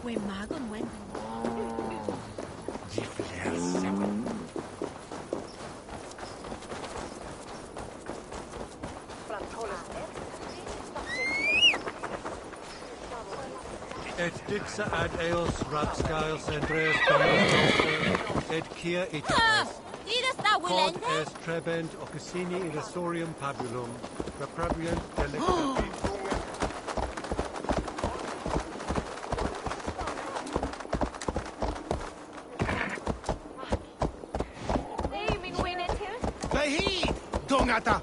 We magon went. Et dixa ad eos rapscales andreas et kia itas. Quod est trebent officini irasorium pabulum, reprabiant delicta. Behid, Dongata!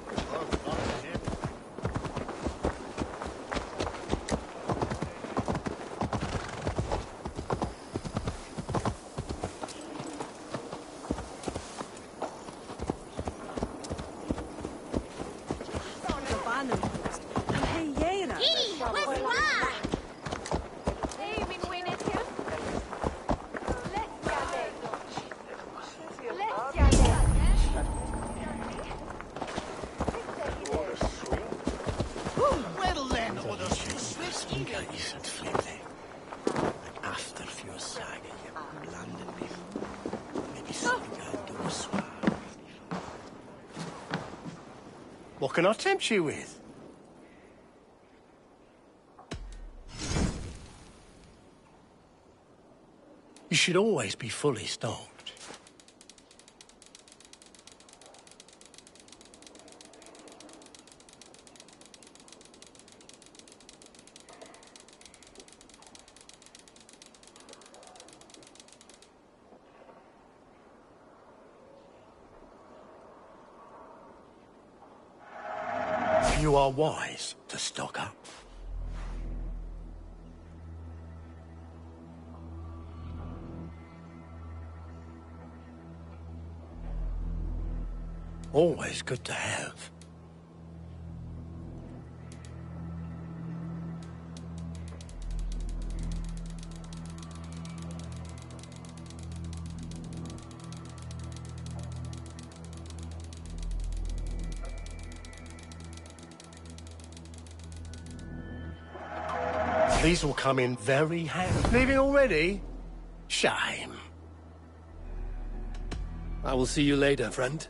What can I tempt you with? You should always be fully stocked. You are wise to stock up. Always good to have. These will come in very handy. Leaving already? Shame. I will see you later, friend.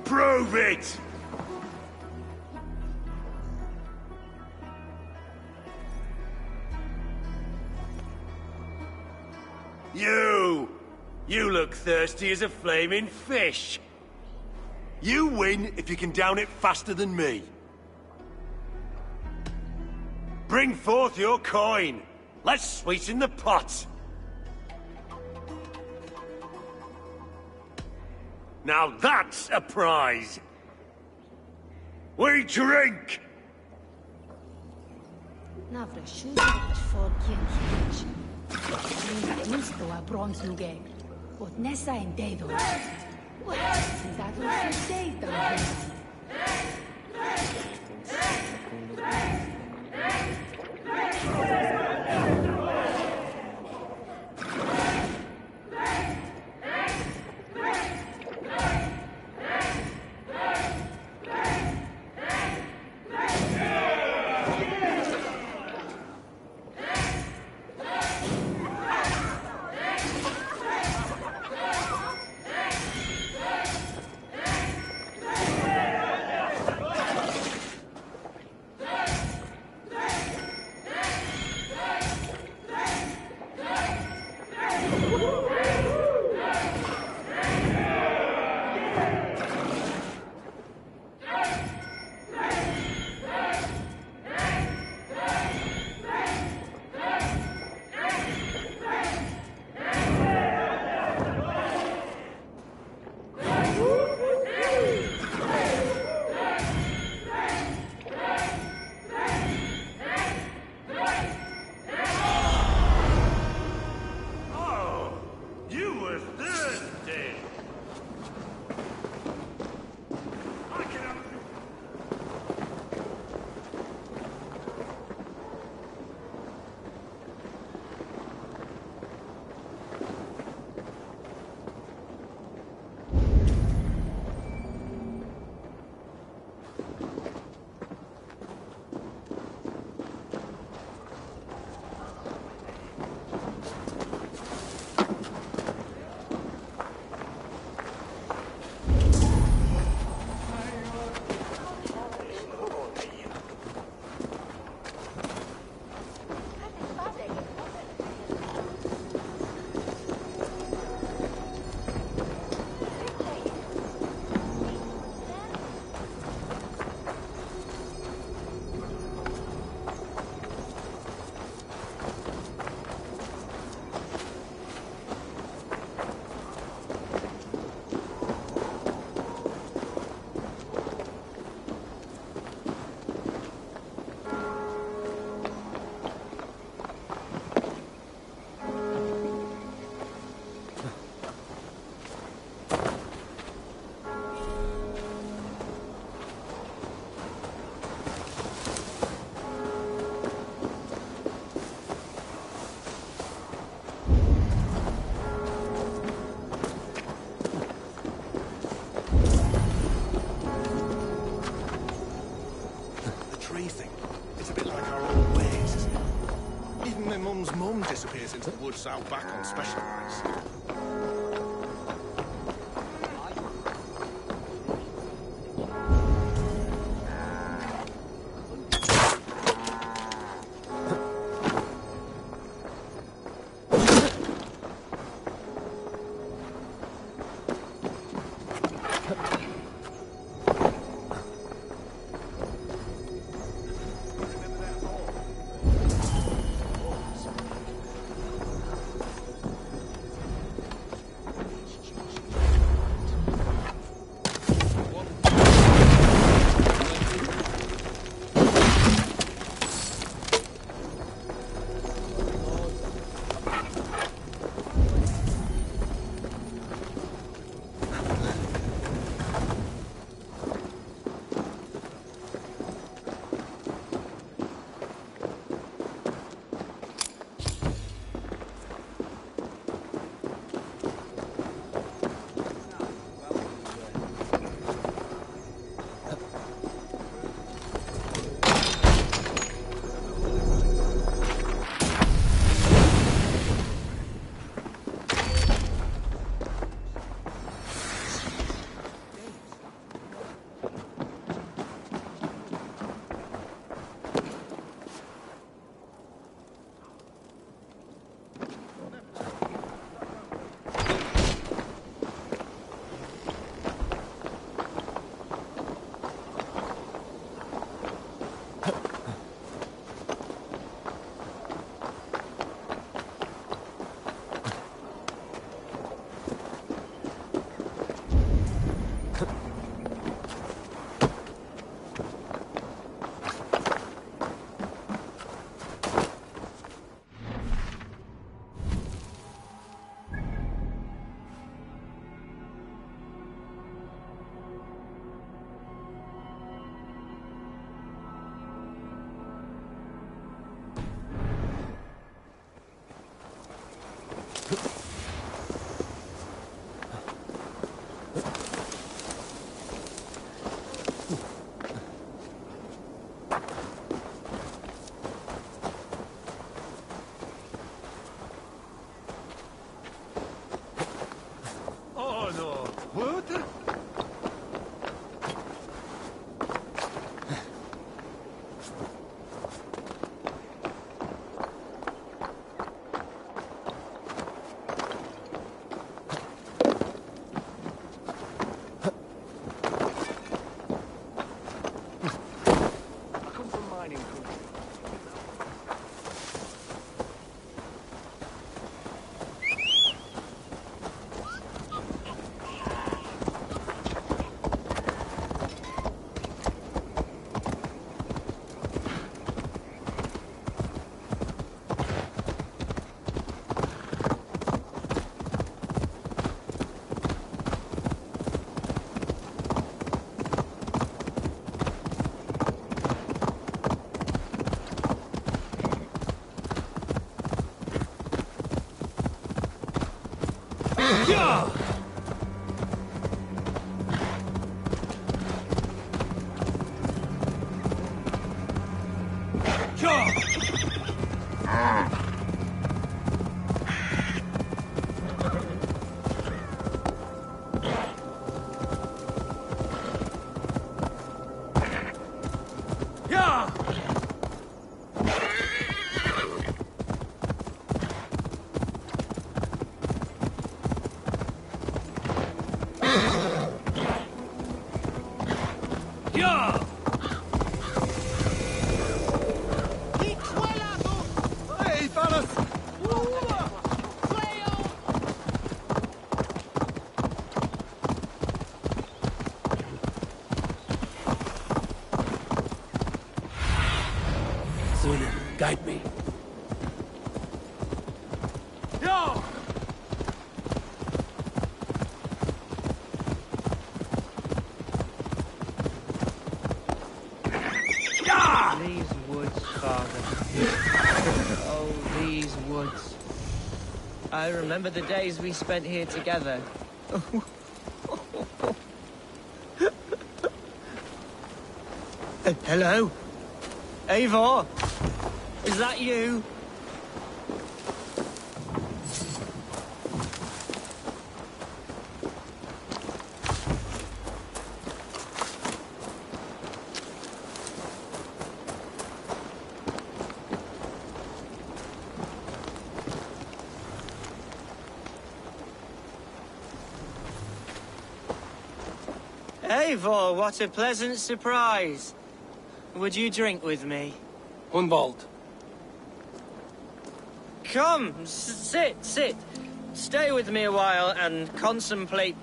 Prove it! You look thirsty as a flaming fish. You win if you can down it faster than me. Bring forth your coin. Let's sweeten the pot. Now that's a prize. We drink. free thing. It's a bit like our old ways, isn't it? Even my mum's mum disappears into the woods out back on special nights. Guide me. These woods, Father. Oh, these woods. I remember the days we spent here together. Hello? Eivor, is that you? Eivor, what a pleasant surprise. Would you drink with me? Hunwald. Come, sit. Stay with me a while and contemplate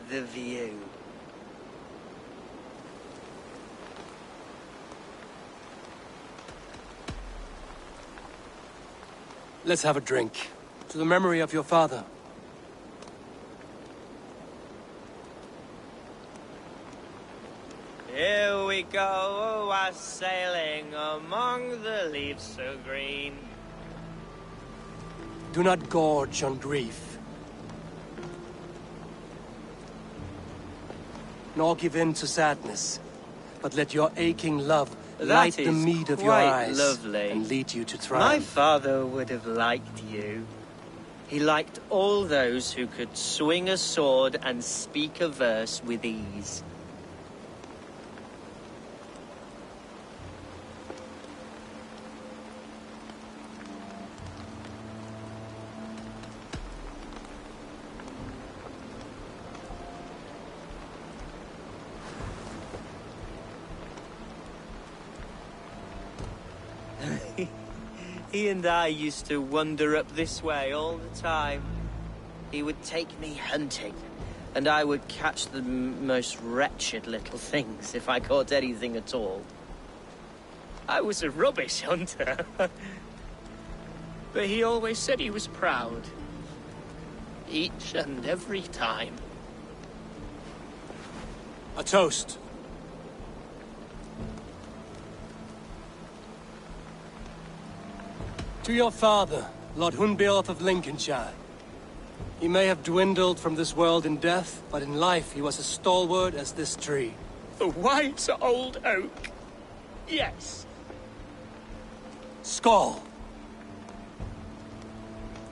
the view. Let's have a drink. To the memory of your father. Here we go, a sailing among the leaves so green. Do not gorge on grief. Nor give in to sadness. But let your aching love light the mead of your eyes lovely. And lead you to My triumph. father would have liked you. He liked all those who could swing a sword and speak a verse with ease. He and I used to wander up this way all the time. He would take me hunting, and I would catch the most wretched little things if I caught anything at all. I was a rubbish hunter. But he always said he was proud. Each and every time. A toast. To your father, Lord Hunbeorth of Lincolnshire. He may have dwindled from this world in death, but in life he was as stalwart as this tree. The white old oak. Yes. Skull.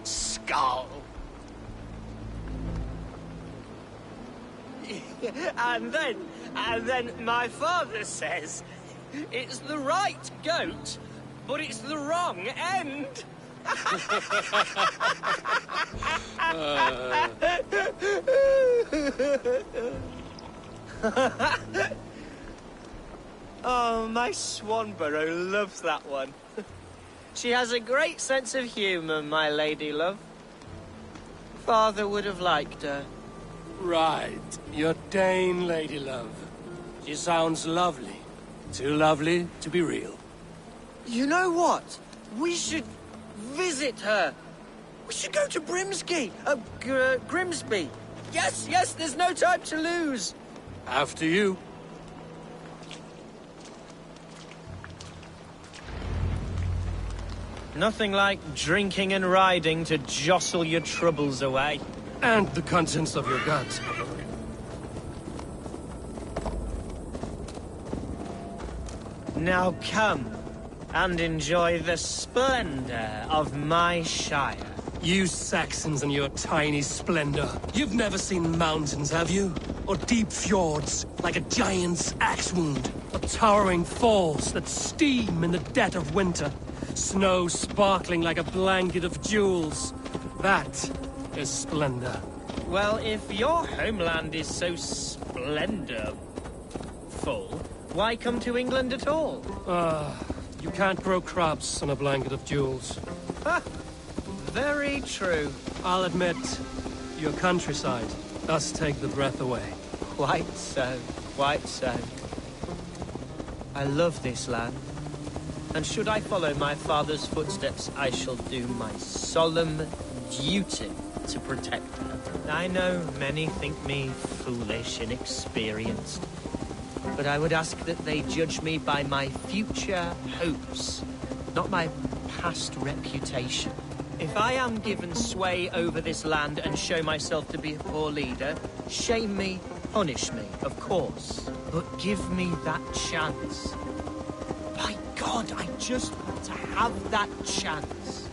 Skull. And then my father says, it's the right goat, but it's the wrong end. Oh, my Swanborough loves that one. She has a great sense of humour, my lady love. Father would have liked her. Right. Your Dane lady love. She sounds lovely. Too lovely to be real. You know what? We should visit her. We should go to Grimsby. Yes, there's no time to lose. After you. Nothing like drinking and riding to jostle your troubles away. And the contents of your gut. Now come and enjoy the splendor of my shire. You Saxons and your tiny splendor. You've never seen mountains, have you? Or deep fjords, like a giant's axe wound. Or towering falls that steam in the dead of winter. Snow sparkling like a blanket of jewels. That is splendor. Well, if your homeland is so splendorful, why come to England at all? You can't grow crops on a blanket of jewels. Ha! Very true. I'll admit, your countryside does take the breath away. Quite so, quite so. I love this land. And should I follow my father's footsteps, I shall do my solemn duty to protect her. I know many think me foolish, inexperienced, but I would ask that they judge me by my future hopes, not my past reputation. If I am given sway over this land and show myself to be a poor leader, shame me, punish me, of course. But give me that chance. By God, I just want to have that chance.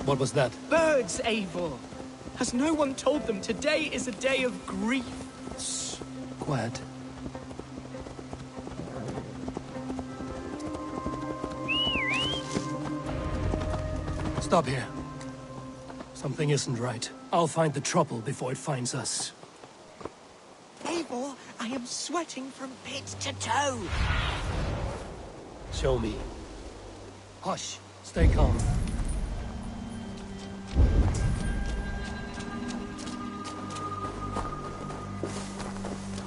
What was that? Birds, Eivor! Has no one told them today is a day of grief? Quiet. Stop here. Something isn't right. I'll find the trouble before it finds us. Eivor, I am sweating from pit to toe. Show me. Hush. Stay calm.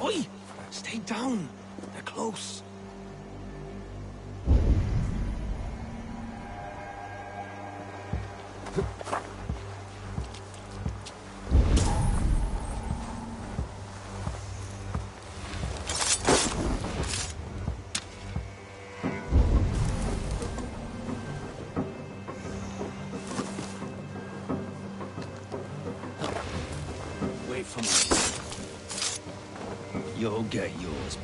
Oi! Stay down. They're close. Wait for me. You'll get yours.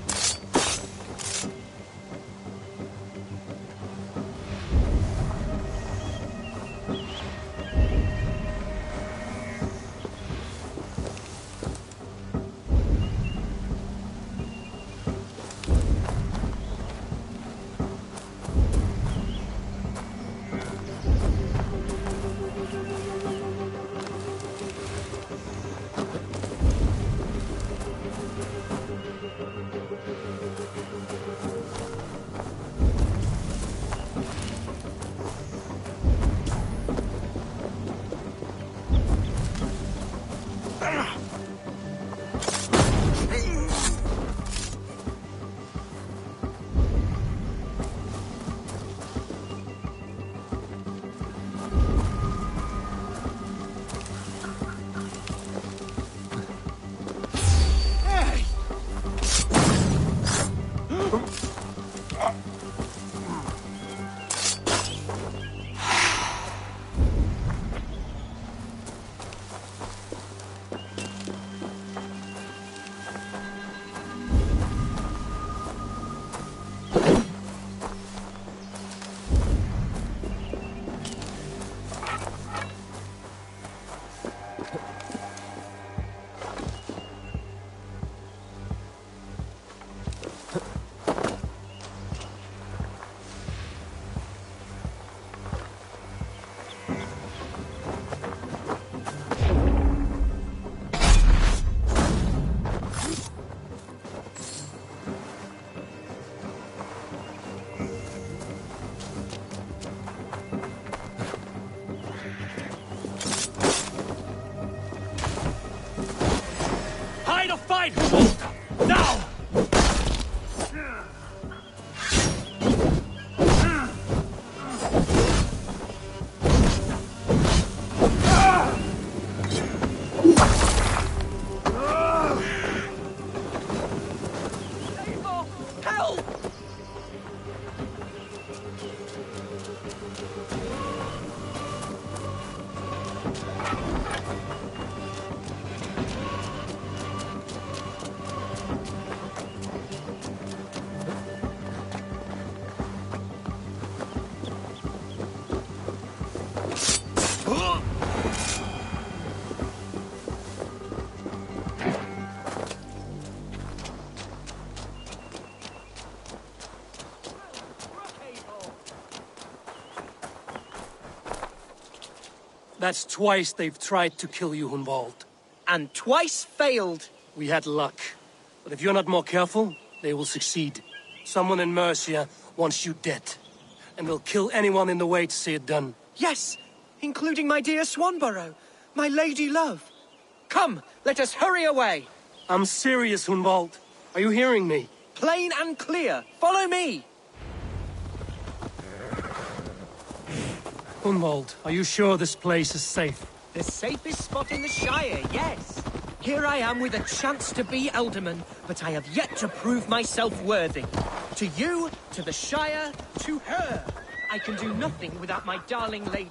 Fight! Now! Help! That's twice they've tried to kill you, Hunwald. And twice failed. We had luck. But if you're not more careful, they will succeed. Someone in Mercia wants you dead. And will kill anyone in the way to see it done. Yes, including my dear Swanborough, my lady love. Come, let us hurry away. I'm serious, Hunwald. Are you hearing me? Plain and clear. Follow me. Hunwald, are you sure this place is safe? The safest spot in the Shire, yes. Here I am with a chance to be Elderman, but I have yet to prove myself worthy. To you, to the Shire, to her. I can do nothing without my darling lady.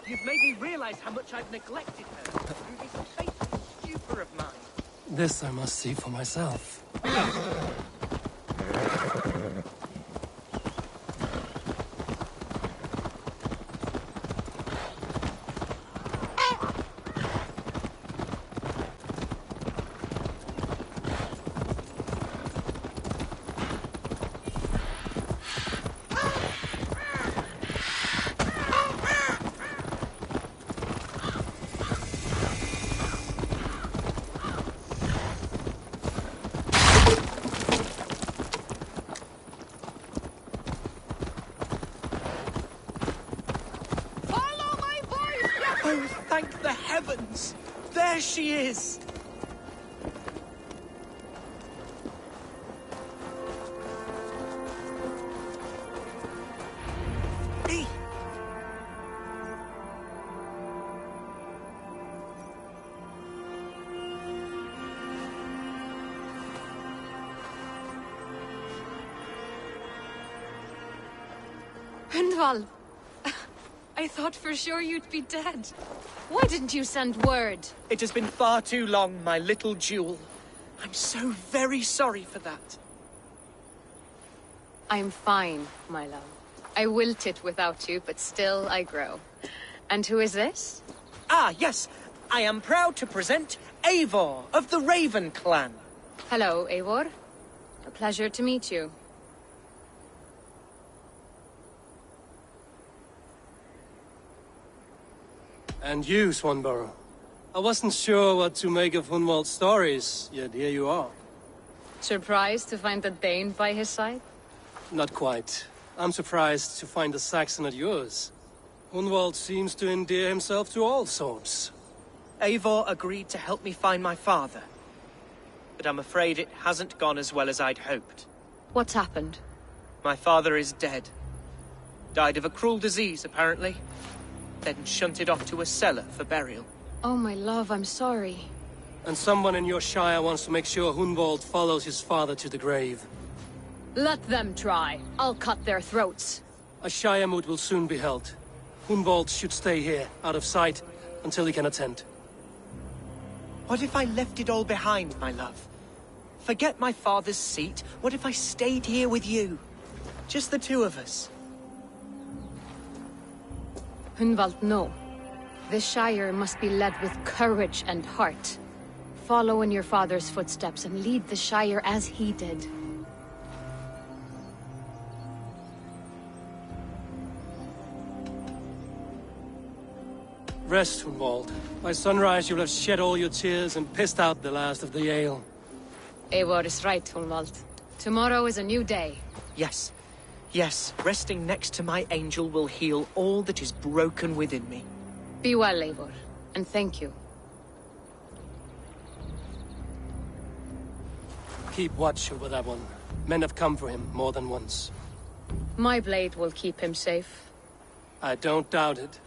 You've made me realize how much I've neglected her through this faithful stupor of mine. This I must see for myself. Oh, thank the heavens! There she is! E! Hundval! I thought for sure you'd be dead. Why didn't you send word? It has been far too long, my little jewel. I'm so very sorry for that. I'm fine, my love. I wilted without you, but still I grow. And who is this? Ah, yes. I am proud to present Eivor of the Raven clan. Hello, Eivor. A pleasure to meet you. And you, Swanborough. I wasn't sure what to make of Hunwald's stories, yet here you are. Surprised to find a Dane by his side? Not quite. I'm surprised to find a Saxon at yours. Hunwald seems to endear himself to all sorts. Eivor agreed to help me find my father. But I'm afraid it hasn't gone as well as I'd hoped. What's happened? My father is dead. Died of a cruel disease, apparently. Then shunted off to a cellar for burial. Oh, my love, I'm sorry. And someone in your shire wants to make sure Hunwald follows his father to the grave. Let them try. I'll cut their throats. A shire moot will soon be held. Hunwald should stay here, out of sight, until he can attend. What if I left it all behind, my love? Forget my father's seat. What if I stayed here with you? Just the two of us. Hunwald, no. This Shire must be led with courage and heart. Follow in your father's footsteps and lead the Shire as he did. Rest, Hunwald. By sunrise you'll have shed all your tears and pissed out the last of the ale. Eivor is right, Hunwald. Tomorrow is a new day. Yes. Yes, resting next to my angel will heal all that is broken within me. Be well, Eivor, and thank you. Keep watch over that one. Men have come for him more than once. My blade will keep him safe. I don't doubt it.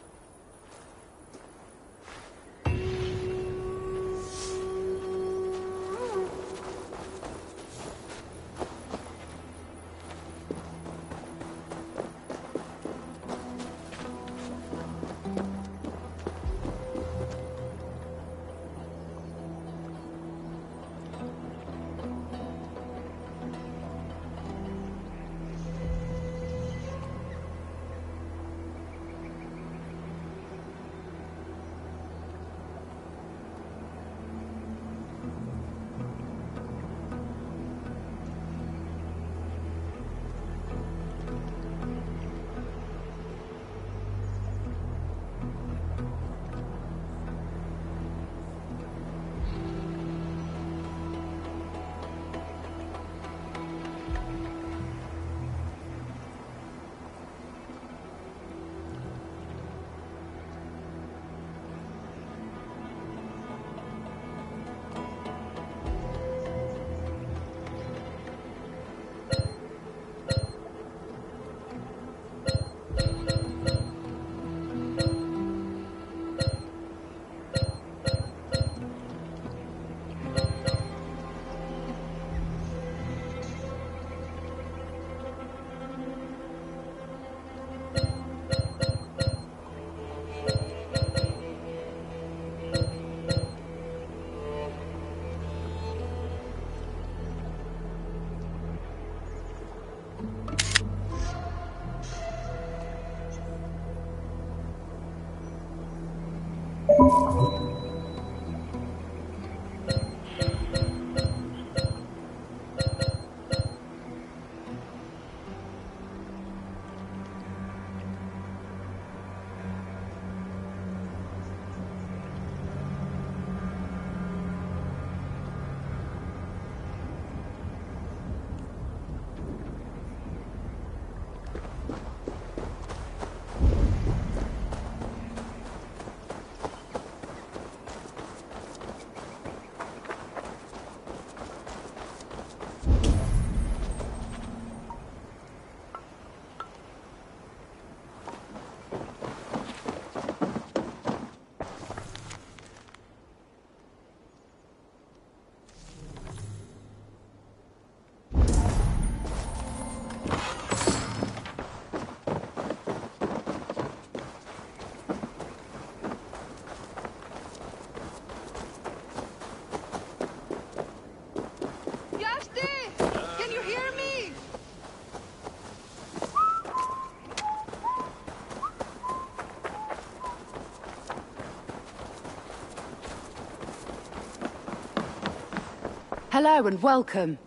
Hello and welcome.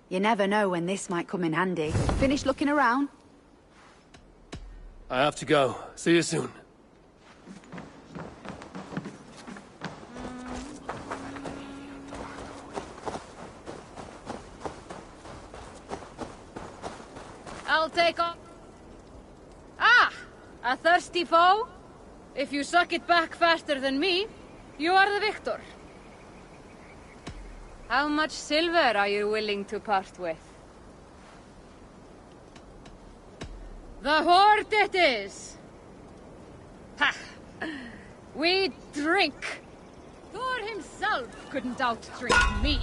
You never know when this might come in handy. Finished looking around? I have to go. See you soon. I'll take off. Ah! A thirsty foe? If you suck it back faster than me, you are the victor. How much silver are you willing to part with? The hoard it is! Ha! We drink! Thor himself couldn't out-drink me!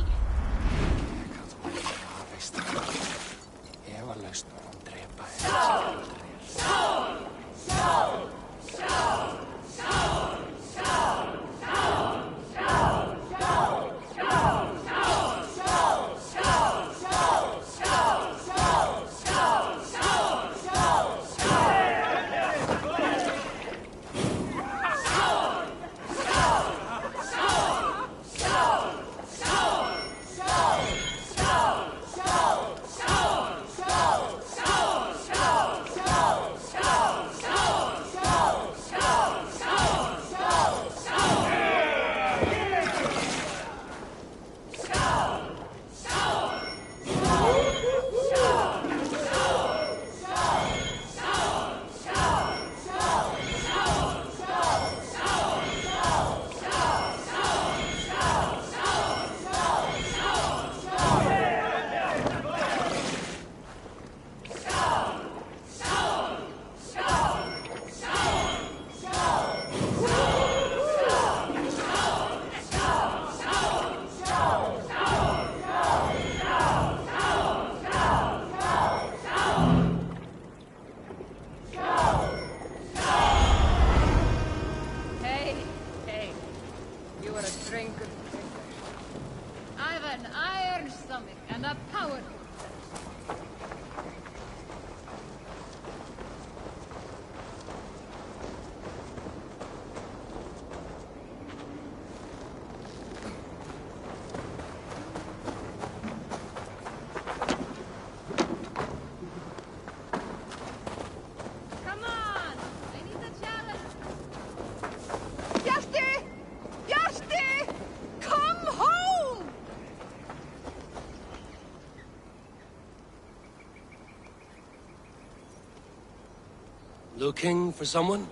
Looking for someone?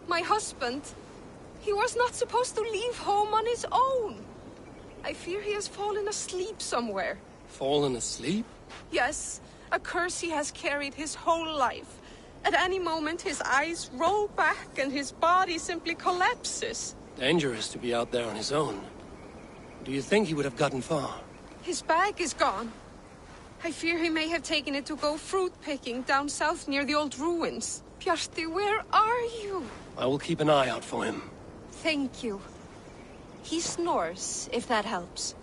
My husband. He was not supposed to leave home on his own. I fear he has fallen asleep somewhere. Fallen asleep? Yes, a curse he has carried his whole life. At any moment, his eyes roll back and his body simply collapses. Dangerous to be out there on his own. Do you think he would have gotten far? His bag is gone. I fear he may have taken it to go fruit picking down south near the old ruins. Bjarti, where are you? I will keep an eye out for him. Thank you. He snores, if that helps.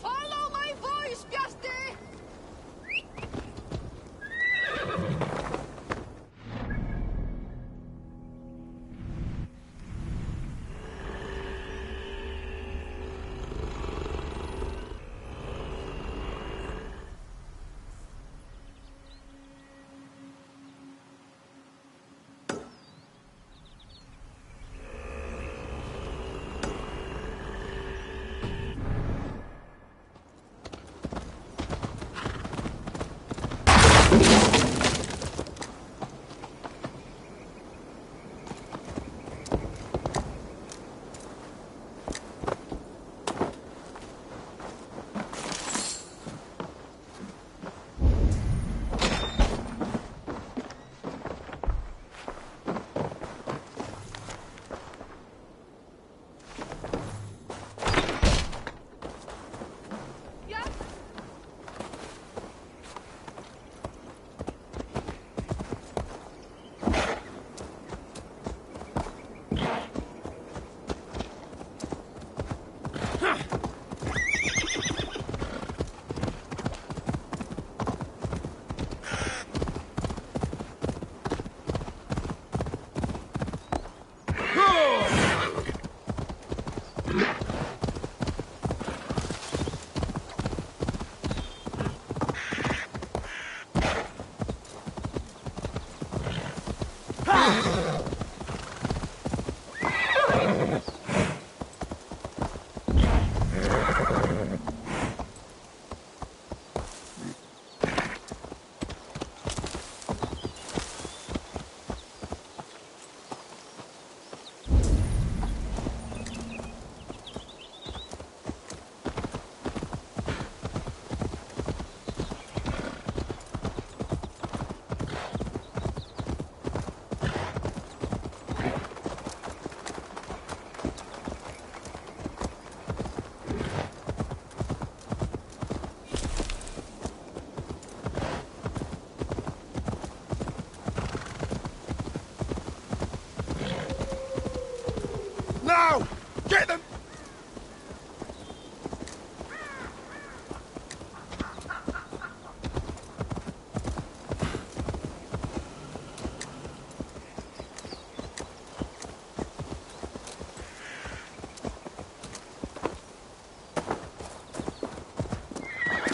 Follow my voice, Bjarti!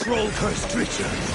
Troll-cursed creature!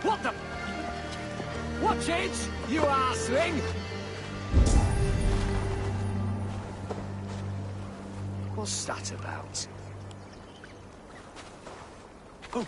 What the... Watch it, you arseling! What's that about? Oh.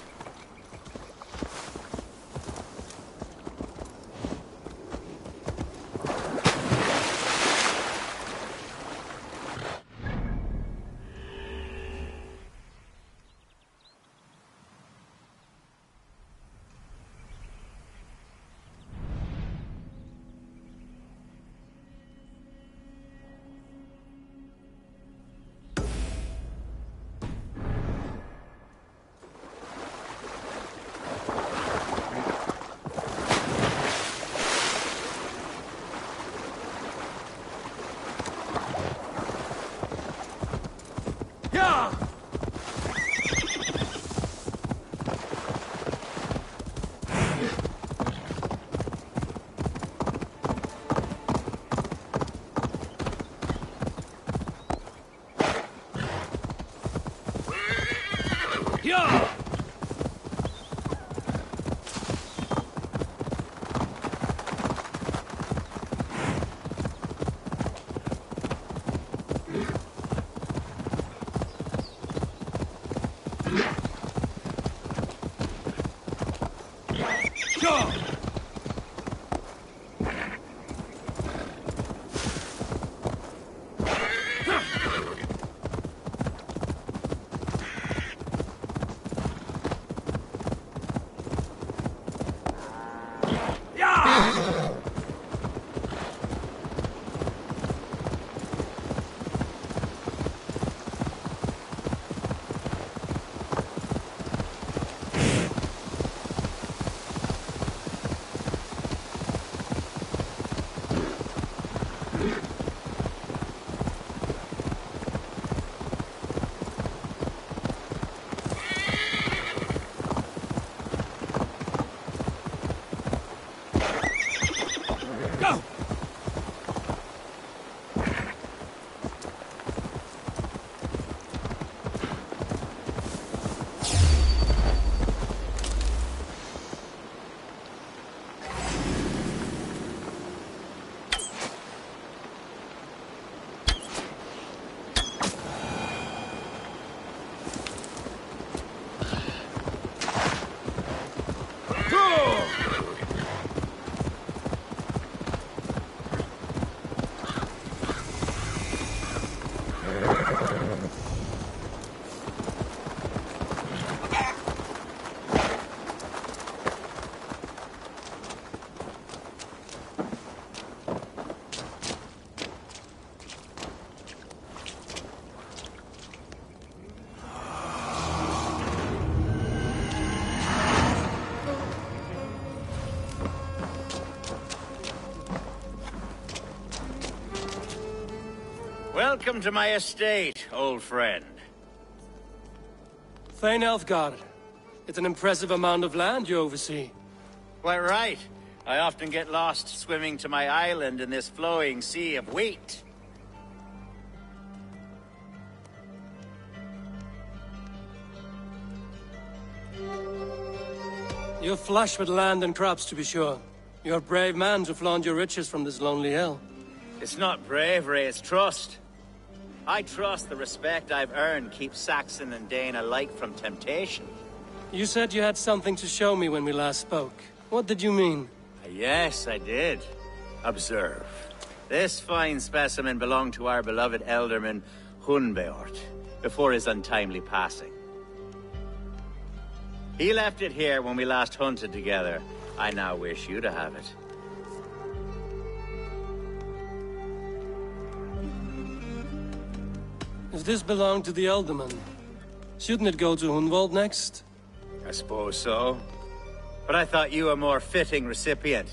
Welcome to my estate, old friend. Thane Elfgard. It's an impressive amount of land you oversee. Quite right. I often get lost swimming to my island in this flowing sea of wheat. You're flush with land and crops, to be sure. You're a brave man to flaunt your riches from this lonely hill. It's not bravery, it's trust. I trust the respect I've earned keeps Saxon and Dane alike from temptation. You said you had something to show me when we last spoke. What did you mean? Yes, I did. Observe. This fine specimen belonged to our beloved elderman, Hunbeort. before his untimely passing. He left it here when we last hunted together. I now wish you to have it. If this belonged to the Elderman, shouldn't it go to Hunwald next? I suppose so. But I thought you a more fitting recipient.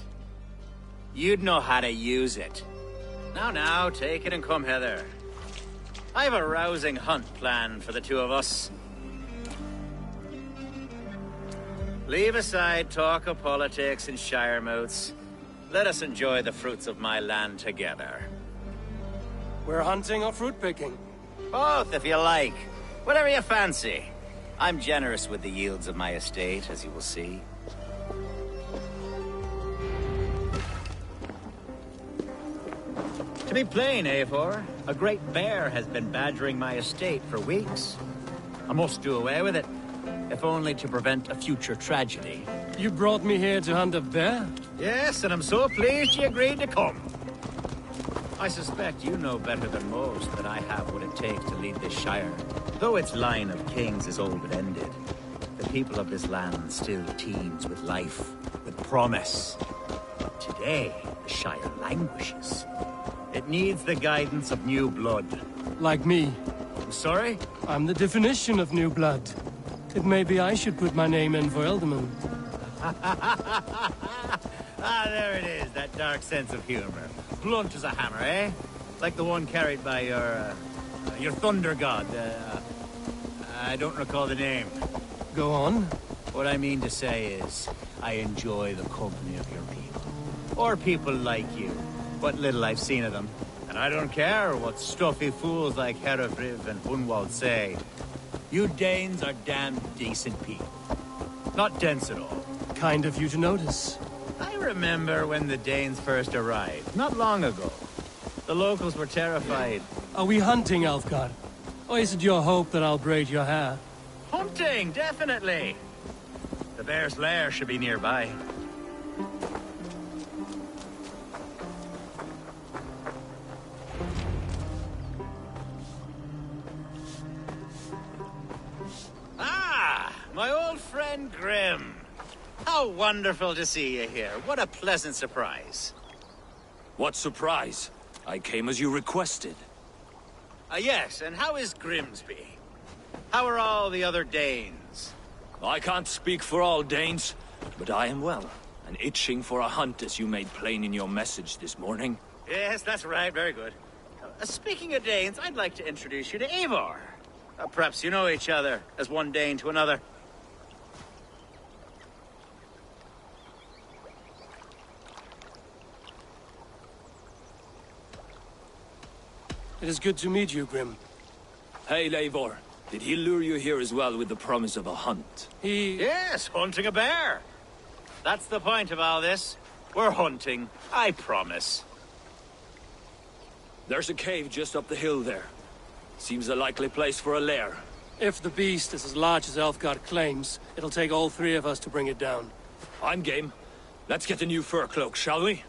You'd know how to use it. Now, take it and come hither. I have a rousing hunt planned for the two of us. Leave aside talk of politics and shire moats. Let us enjoy the fruits of my land together. We're hunting or fruit picking? Both, if you like. Whatever you fancy. I'm generous with the yields of my estate, as you will see. To be plain, Eivor, a great bear has been badgering my estate for weeks. I must do away with it, if only to prevent a future tragedy. You brought me here to hunt a bear? Yes, and I'm so pleased you agreed to come. I suspect you know better than most that I have what it takes to lead this shire. Though its line of kings is old and ended, the people of this land still teems with life, with promise. Today, the shire languishes. It needs the guidance of new blood. Like me. I'm sorry? I'm the definition of new blood. It may be I should put my name in for Elderman. There it is, that dark sense of humor. Blunt as a hammer, eh? Like the one carried by your thunder god. I don't recall the name. Go on. What I mean to say is, I enjoy the company of your people. Or people like you. What little I've seen of them. And I don't care what stuffy fools like Herefriv and Hunwald say. You Danes are damn decent people. Not dense at all. Kind of you to notice. I remember when the Danes first arrived, not long ago. The locals were terrified. Are we hunting, Alfgar? Or is it your hope that I'll braid your hair? Hunting, definitely. The bear's lair should be nearby. Ah, my old friend Grim. How wonderful to see you here. What a pleasant surprise. What surprise? I came as you requested. Yes, and how is Grimsby? How are all the other Danes? I can't speak for all Danes, but I am well, and itching for a hunt as you made plain in your message this morning. Yes, that's right. Very good. Speaking of Danes, I'd like to introduce you to Eivor. Perhaps you know each other, as one Dane to another. It is good to meet you, Grim. Hey, Eivor. Did he lure you here as well with the promise of a hunt? Yes, hunting a bear. That's the point of all this. We're hunting, I promise. There's a cave just up the hill there. Seems a likely place for a lair. If the beast is as large as Elfgar claims, it'll take all three of us to bring it down. I'm game. Let's get a new fur cloak, shall we?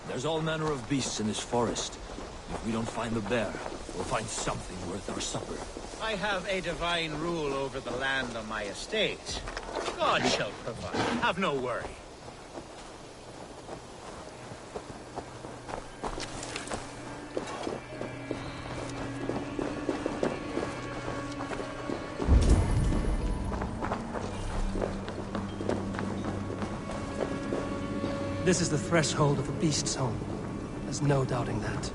There's all manner of beasts in this forest. If we don't find the bear, we'll find something worth our supper. I have a divine rule over the land on my estate. God shall provide. Have no worry. This is the threshold of a beast's home. There's no doubting that.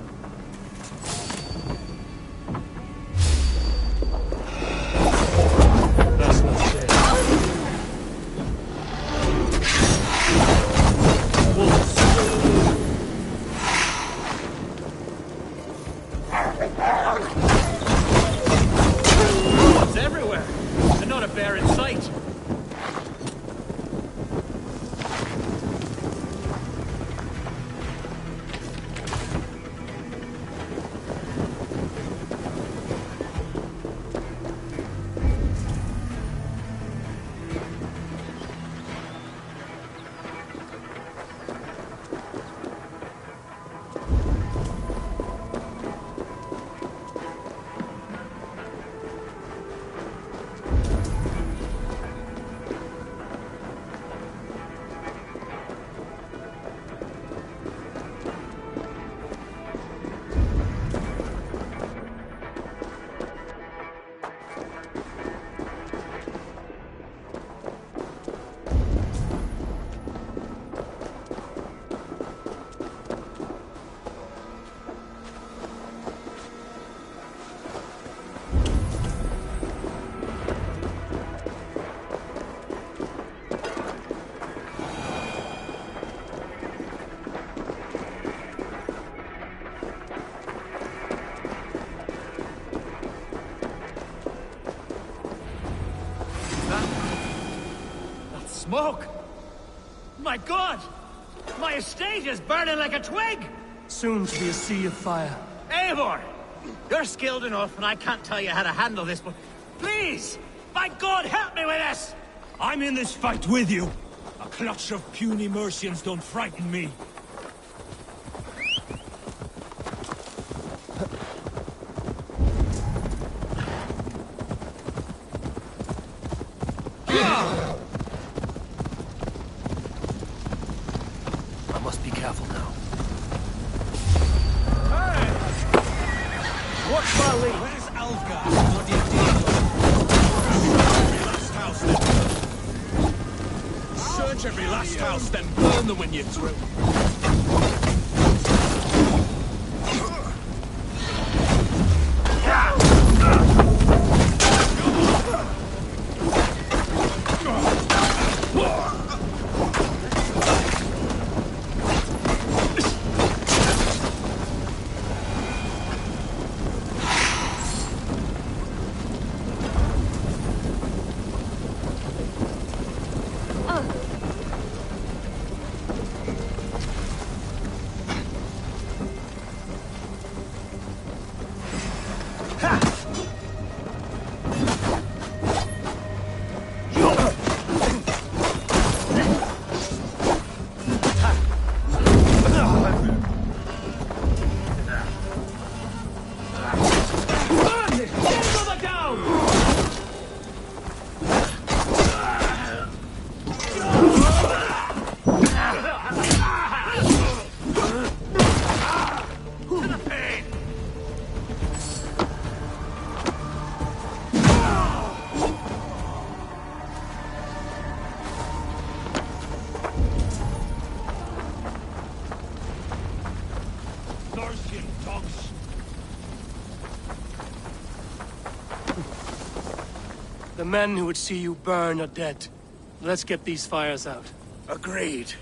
That's not fair. Wolves. Wolves everywhere, and not a bear in sight. smoke! My God! My estate is burning like a twig! Soon to be a sea of fire. Eivor! You're skilled enough, and I can't tell you how to handle this, but please! My God, help me with this! I'm in this fight with you. A clutch of puny Mercians don't frighten me. I must be careful now. What's my lead? Where's Alfgar? What do you do? Last house, then. Search every last house, then burn them when you're through. The men who would see you burn are dead. Let's get these fires out. Agreed.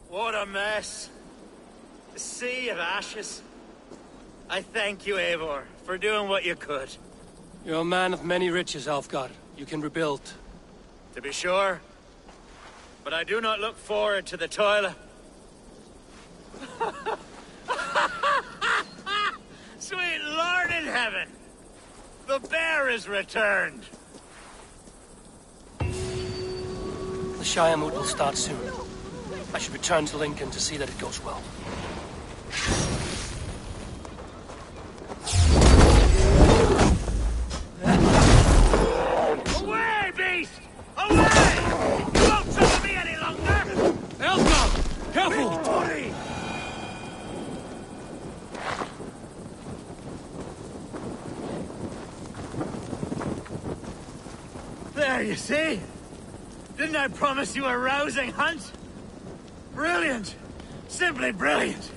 What a mess. A sea of ashes. I thank you, Eivor, for doing what you could. You're a man of many riches, Alfgar. You can rebuild. To be sure. But I do not look forward to the toil. Sweet Lord in heaven! The bear is returned! The Shire moot will start soon. I should return to Lincoln to see that it goes well. Away, beast! Away! You won't trouble me any longer! Elfgar! Careful! Victory! There, you see? Didn't I promise you a rousing hunt? Brilliant! Simply brilliant!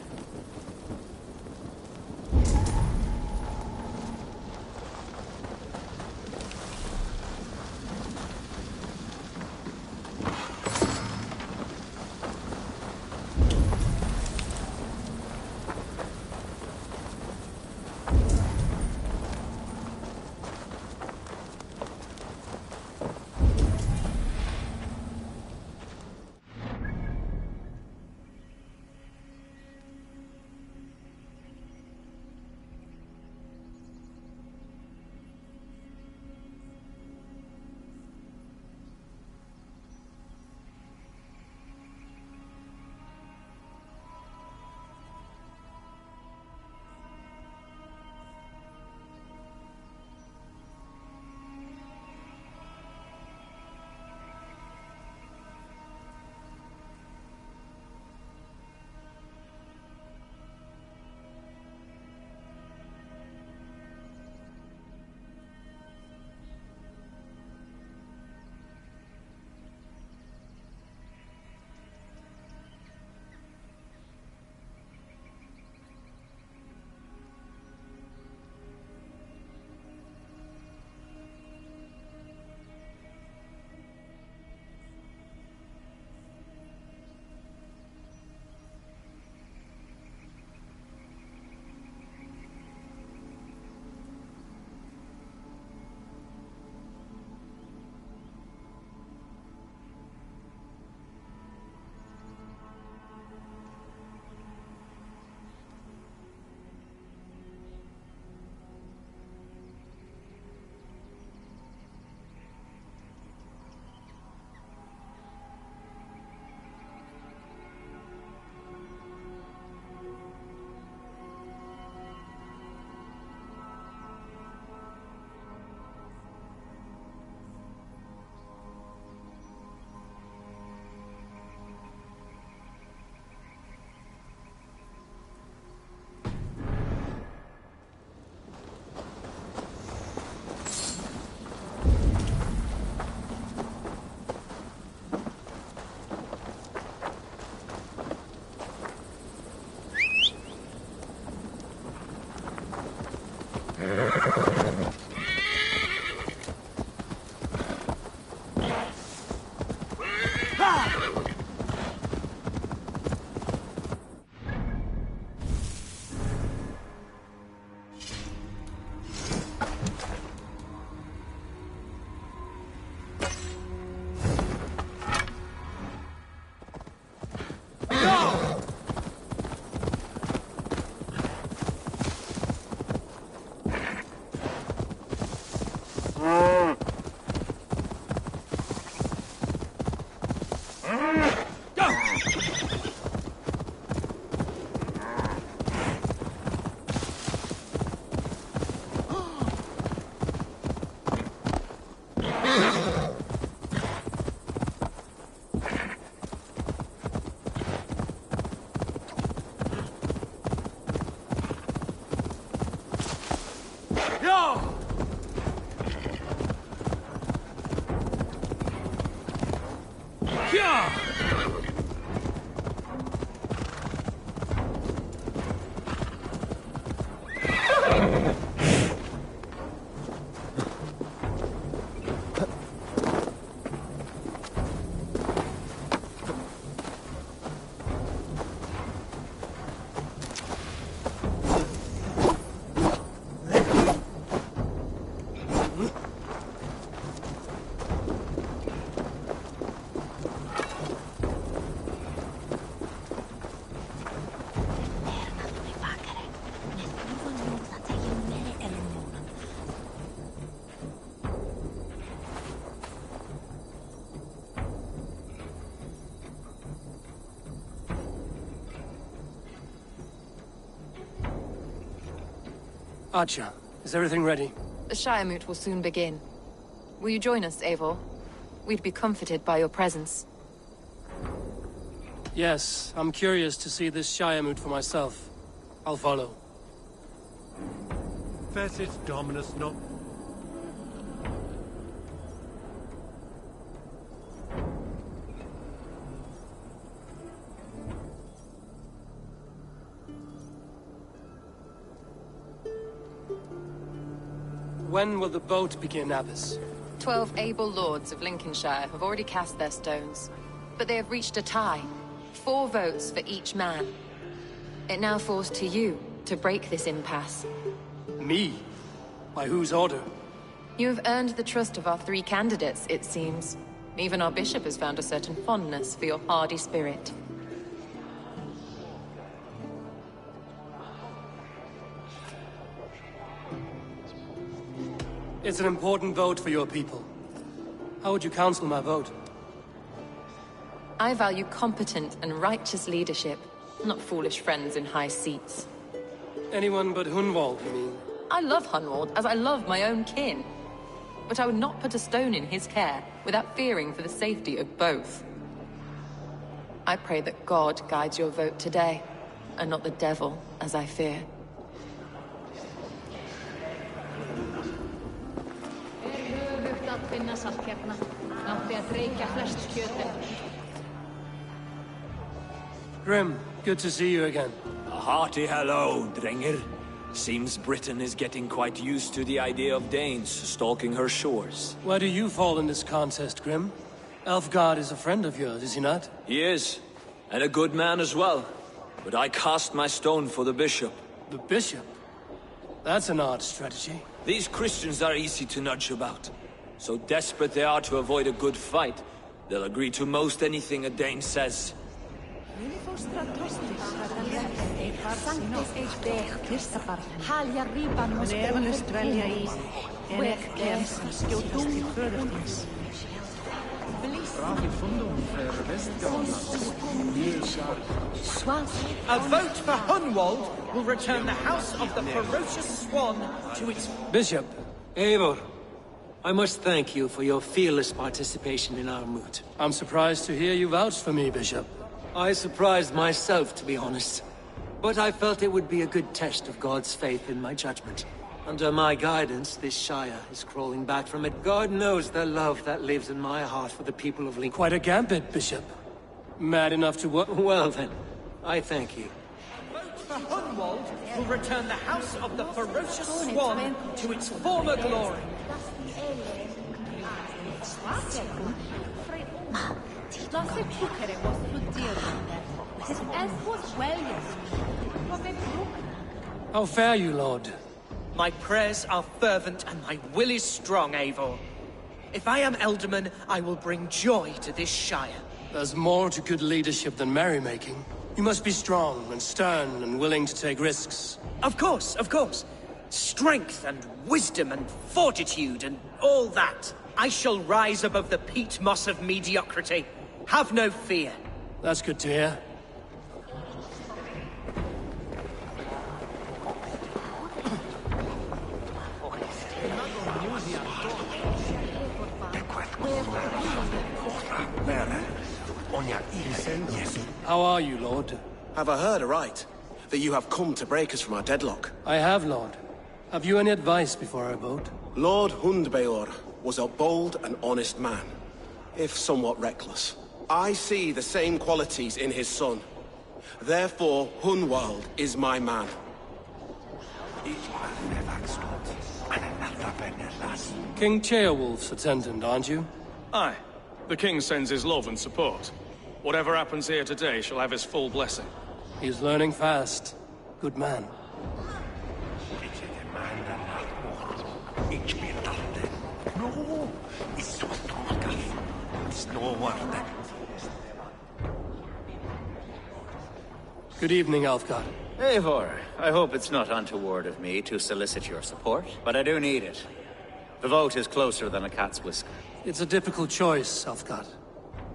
Archer, is everything ready? The Shire Moot will soon begin. Will you join us, Eivor? We'd be comforted by your presence. Yes, I'm curious to see this Shire Moot for myself. I'll follow. Facet Dominus no... When will the boat begin, Abbess? 12 able lords of Lincolnshire have already cast their stones, but they have reached a tie. 4 votes for each man. It now falls to you to break this impasse. Me? By whose order? You have earned the trust of our 3 candidates, it seems. Even our bishop has found a certain fondness for your hardy spirit. It's an important vote for your people. How would you counsel my vote? I value competent and righteous leadership, not foolish friends in high seats. Anyone but Hunwald, you mean? I love Hunwald as I love my own kin. But I would not put a stone in his care without fearing for the safety of both. I pray that God guides your vote today, and not the devil, as I fear. Grim, good to see you again. A hearty hello, Drenger. Seems Britain is getting quite used to the idea of Danes stalking her shores. Where do you fall in this contest, Grim? Elfgard is a friend of yours, is he not? He is, and a good man as well. But I cast my stone for the bishop. The bishop? That's an odd strategy. These Christians are easy to nudge about. So desperate they are to avoid a good fight, they'll agree to most anything a Dane says. A vote for Hunwald will return the House of the Ferocious Swan to its... Bishop, Eivor, I must thank you for your fearless participation in our moot. I'm surprised to hear you vouch for me, Bishop. I surprised myself, to be honest. But I felt it would be a good test of God's faith in my judgment. Under my guidance, this Shire is crawling back from it. God knows the love that lives in my heart for the people of Lincoln. Quite a gambit, Bishop. Mad enough to what? Well then, I thank you. Vote for Hunwald will return the House of the Ferocious Swan to its former glory. How fare you, Lord? My prayers are fervent and my will is strong, Eivor. If I am Elderman, I will bring joy to this Shire. There's more to good leadership than merrymaking. You must be strong and stern and willing to take risks. Of course, of course. Strength and wisdom and fortitude and all that. I shall rise above the peat moss of mediocrity. Have no fear. That's good to hear. How are you, Lord? Have I heard aright? That you have come to break us from our deadlock? I have, Lord. Have you any advice before I vote? Lord Hundbaelor was a bold and honest man, if somewhat reckless. I see the same qualities in his son. Therefore, Hunwald is my man. King Ceolwulf's attendant, aren't you? Aye. The king sends his love and support. Whatever happens here today shall have his full blessing. He's learning fast. Good man. Good evening, Alfgar. Eivor, I hope it's not untoward of me to solicit your support, but I do need it. The vote is closer than a cat's whisker. It's a difficult choice, Alfgar.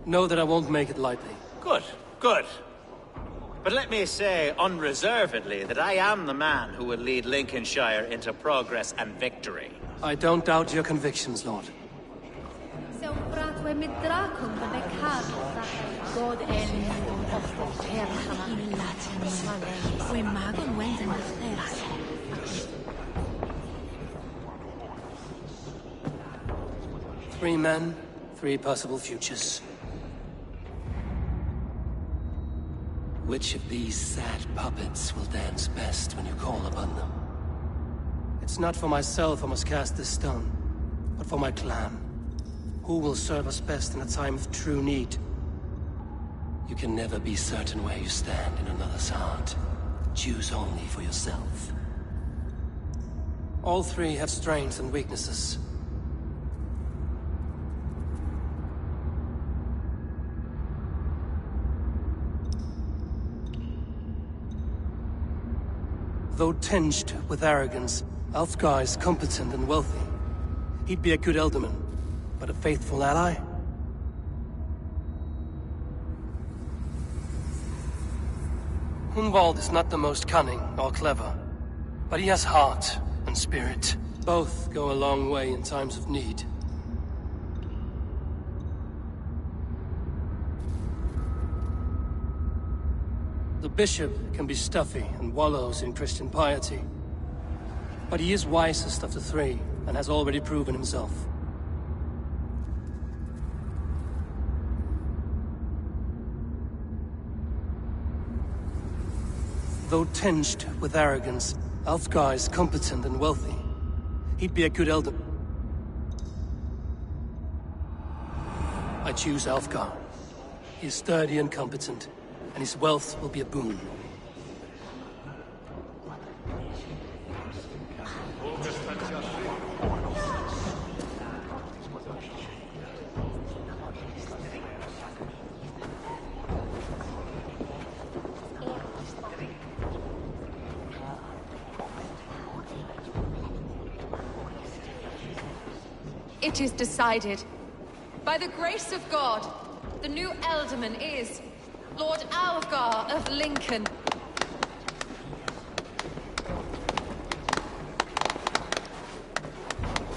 Know that I won't make it lightly. Good, good. But let me say unreservedly that I am the man who will lead Lincolnshire into progress and victory. I don't doubt your convictions, Lord. Three men, three possible futures. Which of these sad puppets will dance best when you call upon them? It's not for myself I must cast this stone, but for my clan. Who will serve us best in a time of true need? You can never be certain where you stand in another's heart. Choose only for yourself. All three have strengths and weaknesses. Though tinged with arrogance, Alfgar is competent and wealthy. He'd be a good Elderman, but a faithful ally? Hunwald is not the most cunning or clever, but he has heart and spirit. Both go a long way in times of need. The bishop can be stuffy and wallows in Christian piety. But he is wisest of the three, and has already proven himself. Though tinged with arrogance, Alfgar is competent and wealthy. He'd be a good elder. I choose Alfgar. He is sturdy and competent, and his wealth will be a boon. It is decided. By the grace of God, the new Elderman is Lord Alfgar of Lincoln.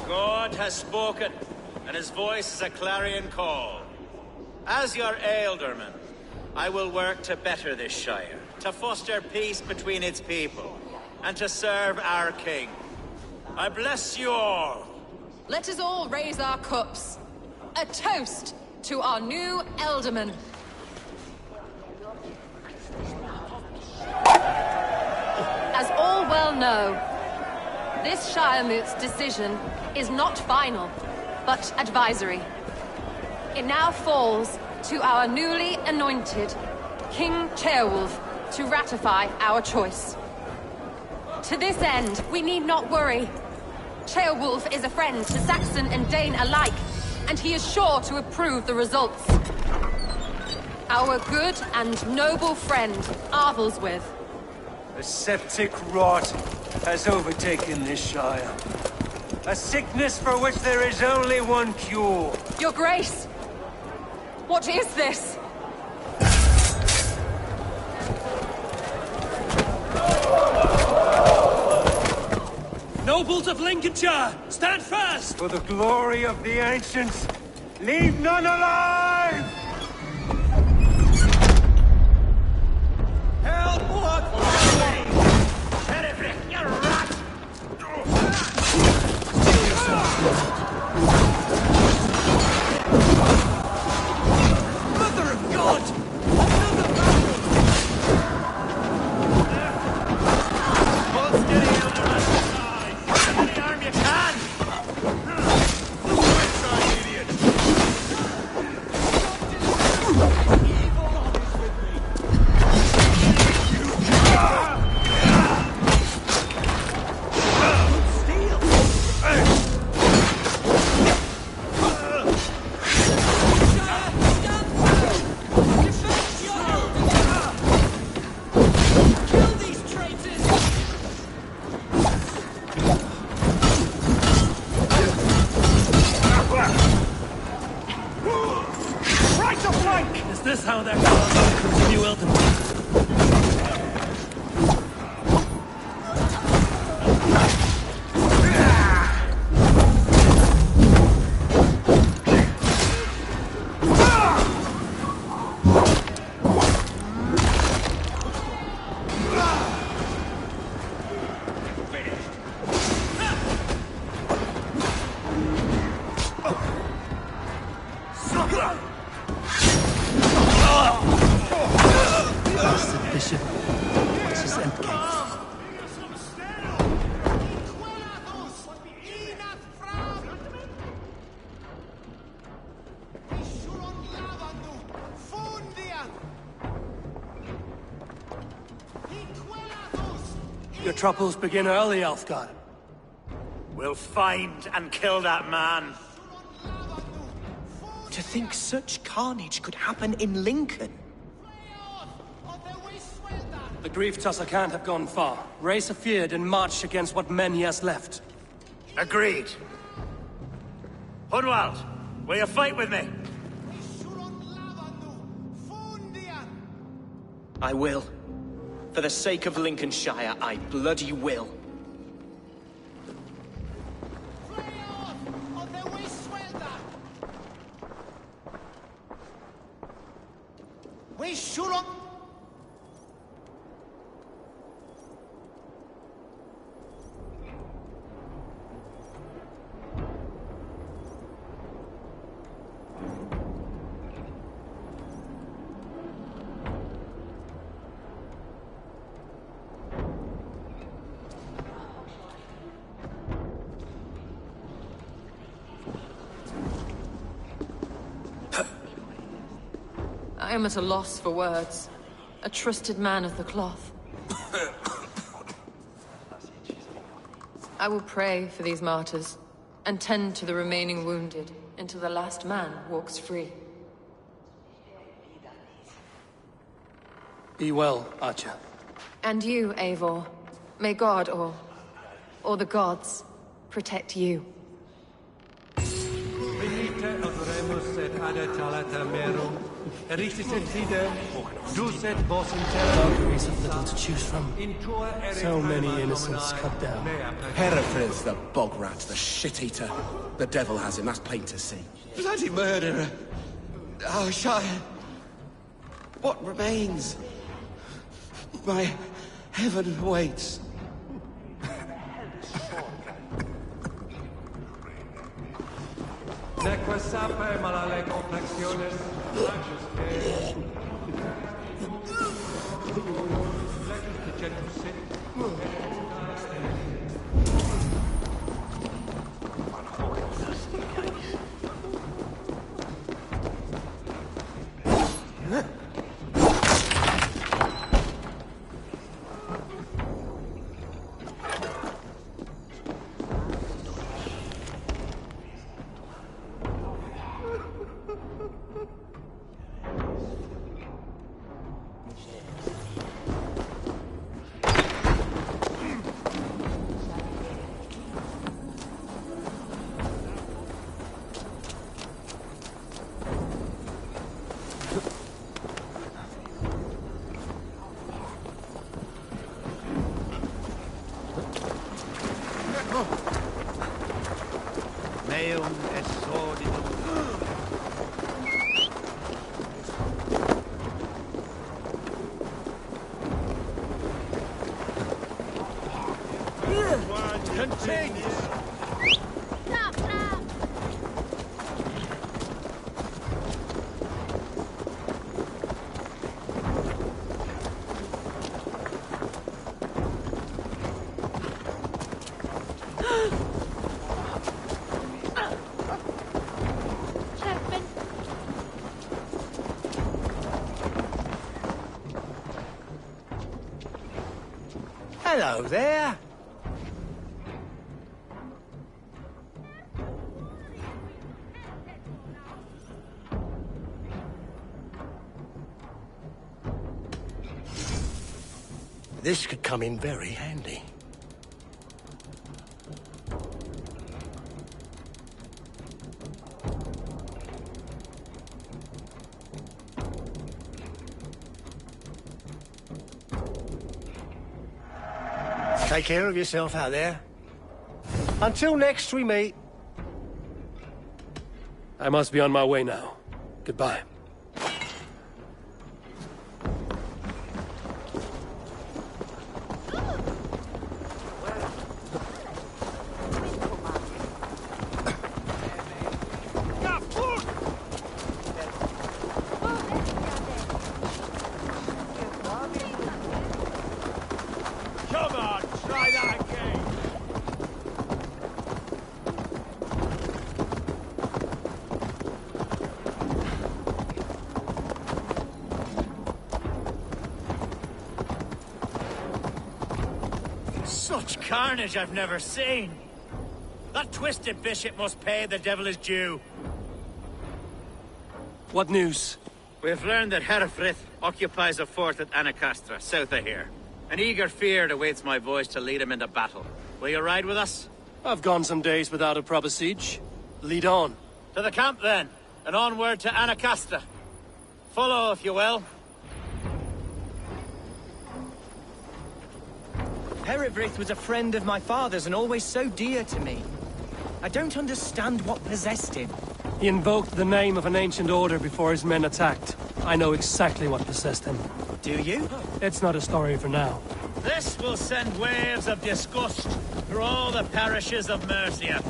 God has spoken, and his voice is a clarion call. As your Ealdorman, I will work to better this Shire, to foster peace between its people, and to serve our king. I bless you all. Let us all raise our cups. A toast to our new Elderman. well know, this Shiremoot's decision is not final, but advisory. It now falls to our newly anointed King Ceolwulf to ratify our choice. To this end, we need not worry. Ceolwulf is a friend to Saxon and Dane alike, and he is sure to approve the results. Our good and noble friend, Arthelswith. A septic rot has overtaken this Shire. A sickness for which there is only one cure. Your Grace! What is this? Nobles of Lincolnshire, stand fast! For the glory of the ancients, leave none alive! Help! What? Hereford, you rat! Mother of God! Another battle! Hold steady, Elder Master! Any arm you can! Inside, idiot! Evil God is with me! Is this how they're going to continue, Elton? Bishop, what's his endgame? Your troubles begin early, Alfgar. We'll find and kill that man. To think such carnage could happen in Lincoln. The grief tusser can't have gone far. Raise a feared and march against what men he has left. Agreed. Hunwald, will you fight with me? I will. For the sake of Lincolnshire, I bloody will. We shouldn't. I am at a loss for words. A trusted man of the cloth. I will pray for these martyrs, and tend to the remaining wounded, until the last man walks free. Be well, Archer. And you, Eivor. May God, or the gods, protect you. Venite adoremus et adetalata merum, eritis et fidem, dus et vos intera. Valkyries have little to choose from. So many innocents cut down. Hereford's the bog rat, the shit-eater. The devil has him, that's plain to see. Bloody murderer! Our Shire! What remains? My heaven awaits. Neque sape malale complexiones, anxious care. Lecus digetus sit, meum et sordidum. Continue. Hello there. This could come in very handy. Take care of yourself out there. Until next we meet. I must be on my way now. Goodbye. Come on, try that again. Such carnage I've never seen. That twisted bishop must pay the devil his due. What news? We've learned that Herefrith occupies a fort at Anacastra, south of here. An eager fear awaits my voice to lead him into battle. Will you ride with us? I've gone some days without a proper siege. Lead on. To the camp, then, and onward to Anacastra. Follow, if you will. Herefrith was a friend of my father's and always so dear to me. I don't understand what possessed him. He invoked the name of an ancient order before his men attacked. I know exactly what possessed him. Do you? It's not a story for now. This will send waves of disgust through all the parishes of Mercia.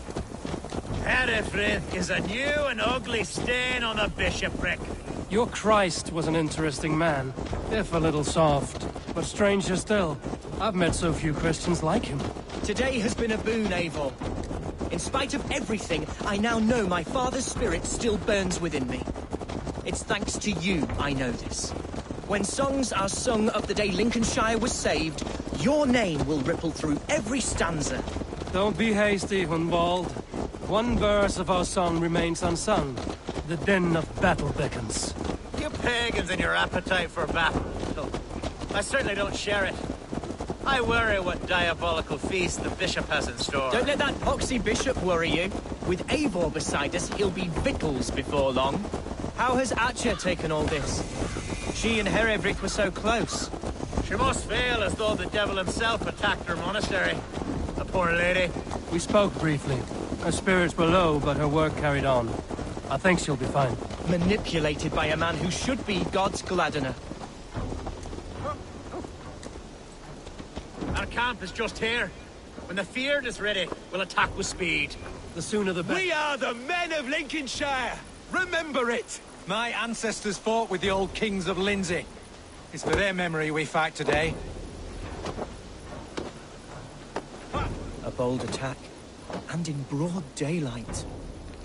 Herefrith is a new and ugly stain on the bishopric. Your Christ was an interesting man, if a little soft. But stranger still, I've met so few Christians like him. Today has been a boon, Eivor. In spite of everything, I now know my father's spirit still burns within me. It's thanks to you I know this. When songs are sung of the day Lincolnshire was saved, your name will ripple through every stanza. Don't be hasty, Hunwald. One verse of our song remains unsung. The din of battle beckons. You pagans and your appetite for battle. I certainly don't share it. I worry what diabolical feast the bishop has in store. Don't let that poxy bishop worry you. With Eivor beside us, he'll be victuals before long. How has Atcha taken all this? She and Herefrith were so close. She must feel as though the devil himself attacked her monastery. The poor lady. We spoke briefly. Her spirits were low, but her work carried on. I think she'll be fine. Manipulated by a man who should be God's gladdener. Our camp is just here. When the feared is ready, we'll attack with speed. The sooner the better. We are the men of Lincolnshire! Remember it! My ancestors fought with the old kings of Lindsey. It's for their memory we fight today. A bold attack, and in broad daylight.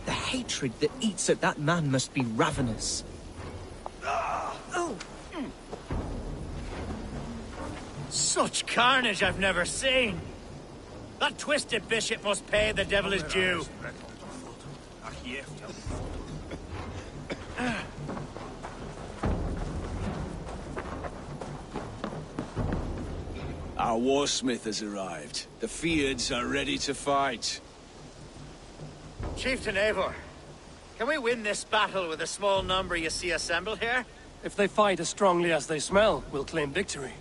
The hatred that eats at that man must be ravenous. Such carnage I've never seen. That twisted bishop must pay the devil his due. Our warsmith has arrived. The Feards are ready to fight. Chieftain Eivor, can we win this battle with the small number you see assembled here? If they fight as strongly as they smell, we'll claim victory.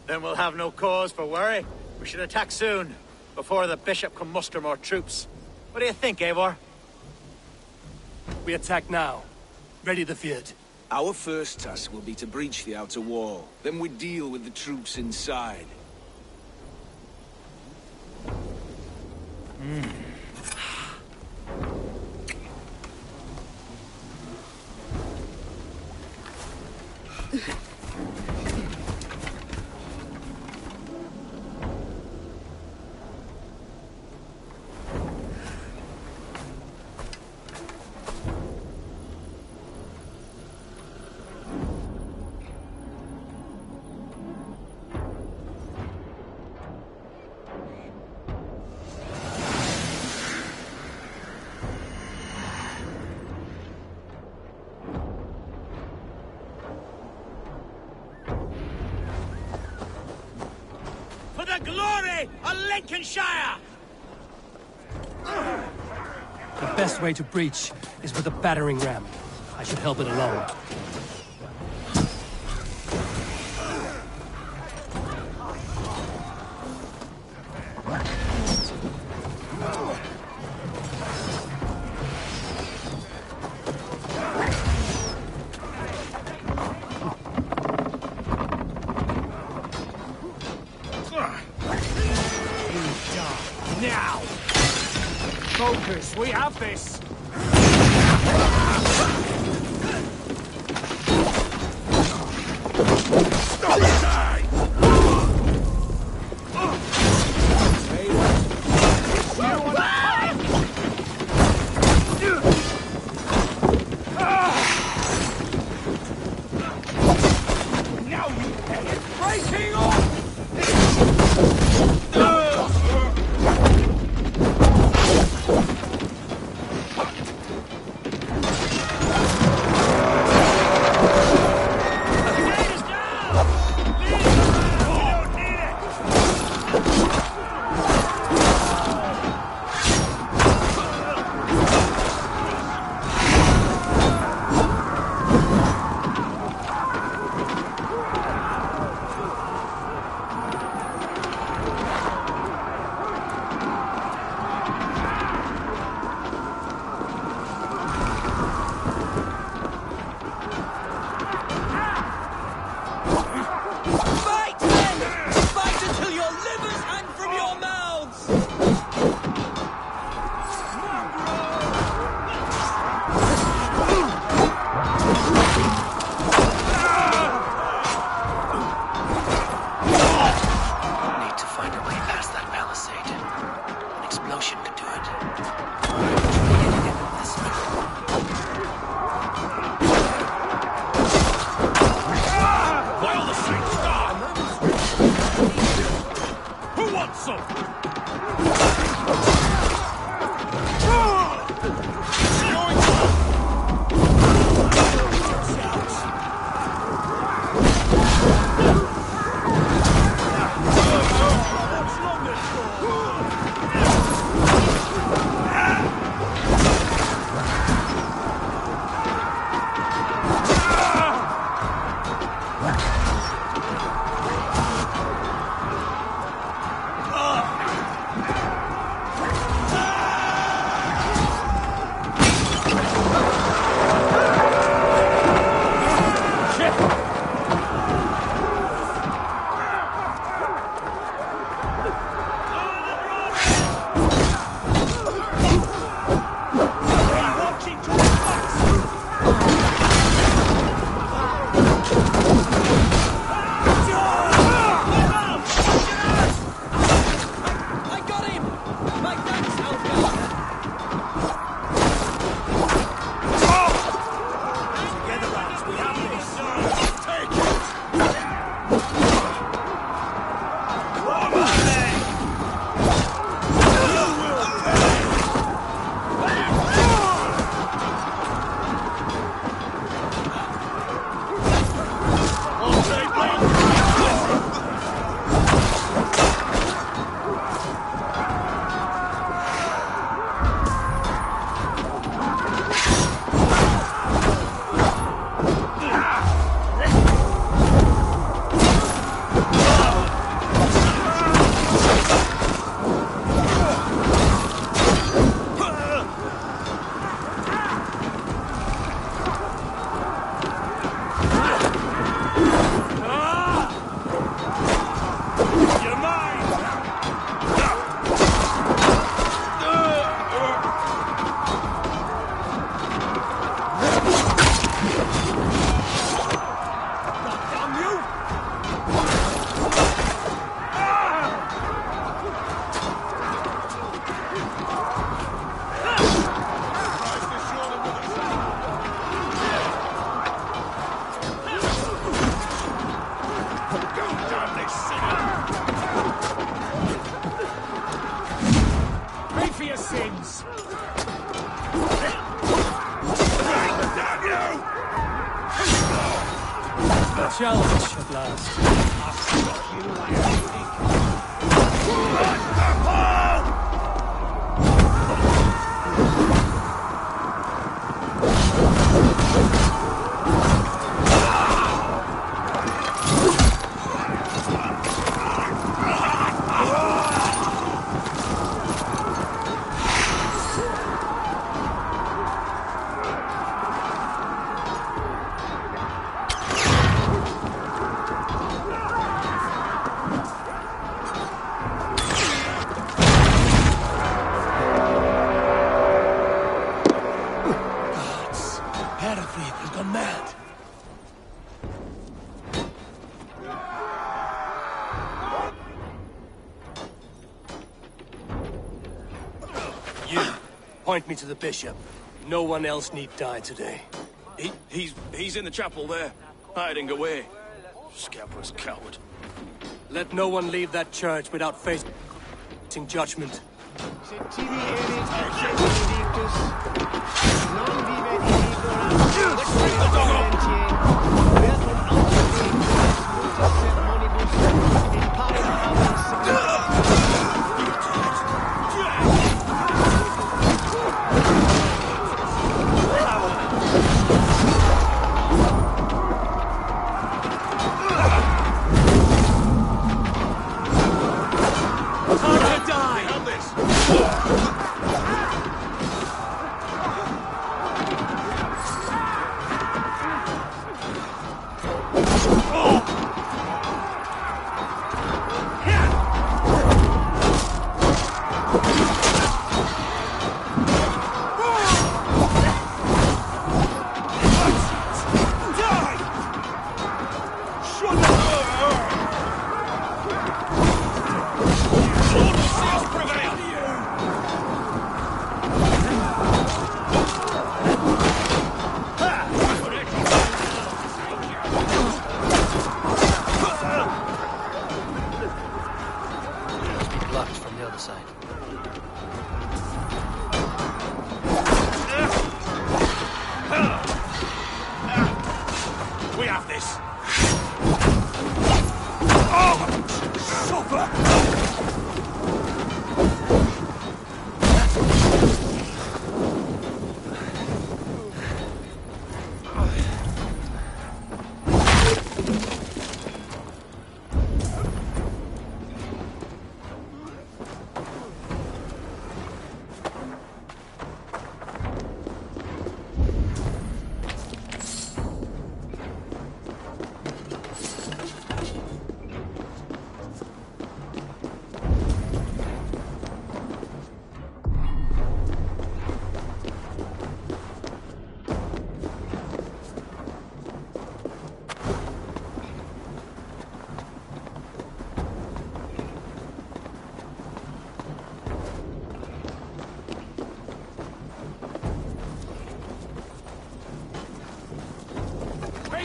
Then we'll have no cause for worry. We should attack soon, before the bishop can muster more troops. What do you think, Eivor? We attack now. Ready the Fjord. Our first task will be to breach the outer wall. Then we deal with the troops inside. For the glory of Lincolnshire! The best way to breach is with a battering ram. I should help it along. Now! Focus, we have this! Now you get it! Breaking off! ends! A challenge at last. Hereford gone mad. You, point me to the bishop. No one else need die today. He's in the chapel there, hiding away. Scabrous coward. Let no one leave that church without facing judgment. We have this.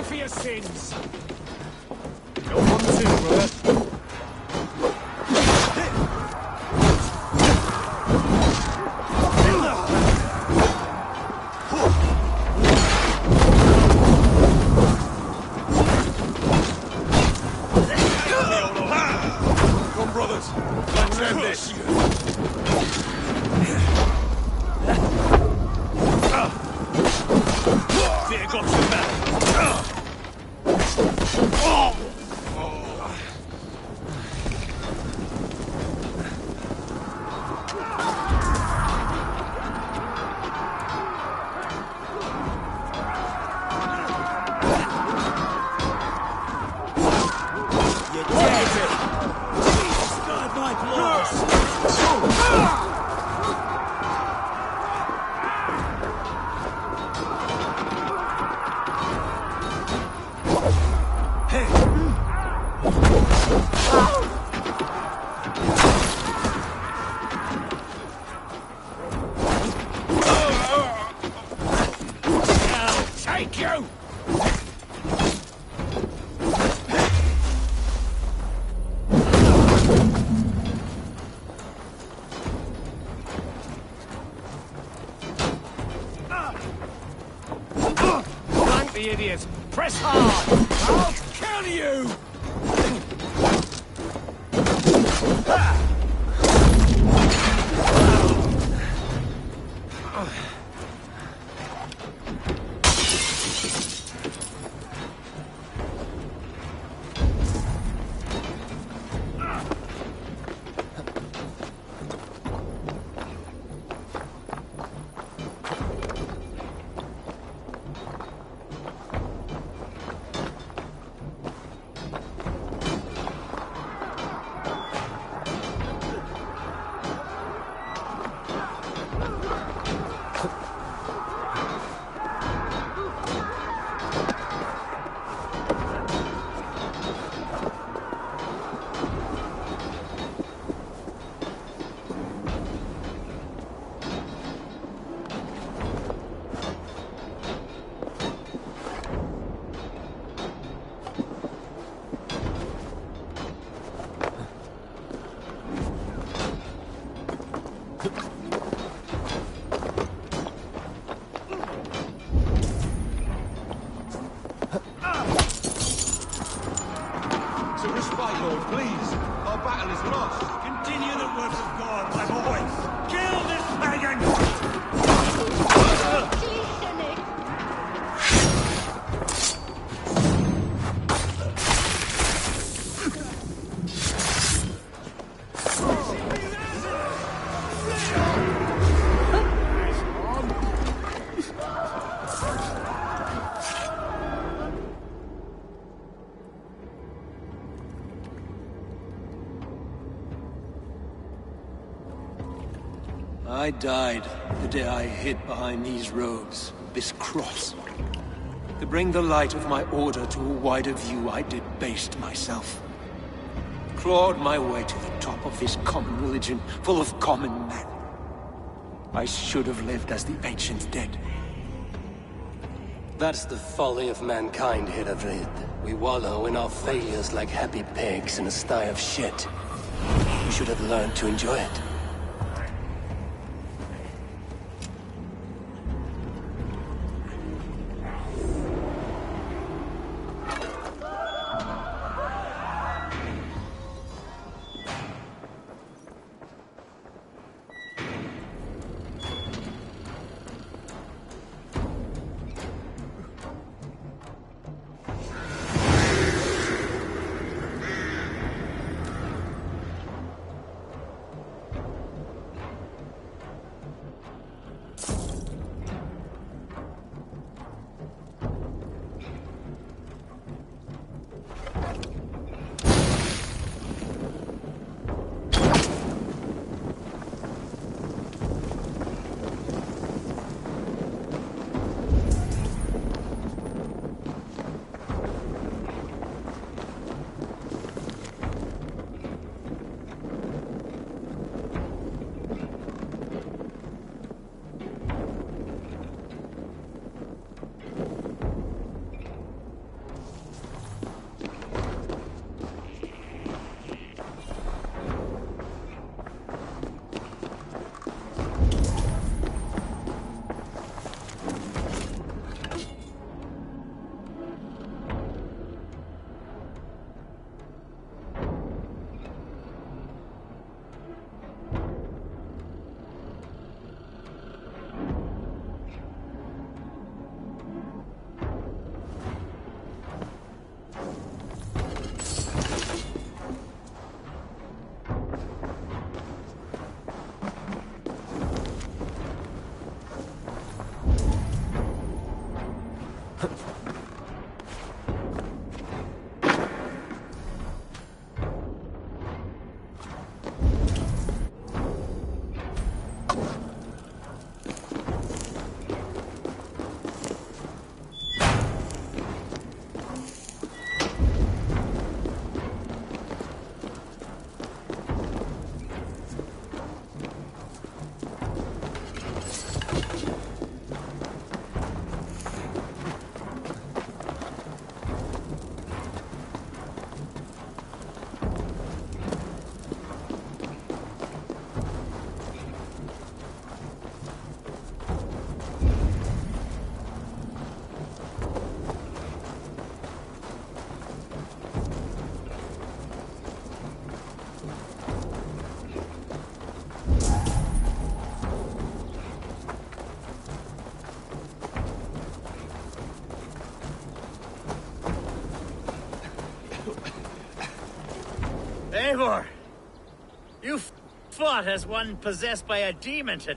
For your sins. Go on too, brother. Come, brothers. Let's end this. Fear got you back. the idiot! Press hard! I'll kill you! I died the day I hid behind these robes, this cross. To bring the light of my order to a wider view, I debased myself. Clawed my way to the top of this common religion, full of common men. I should have lived as the ancient dead. That's the folly of mankind, Hiravid. We wallow in our failures like happy pigs in a sty of shit. We should have learned to enjoy it. Eivor! You fought as one possessed by a demon to...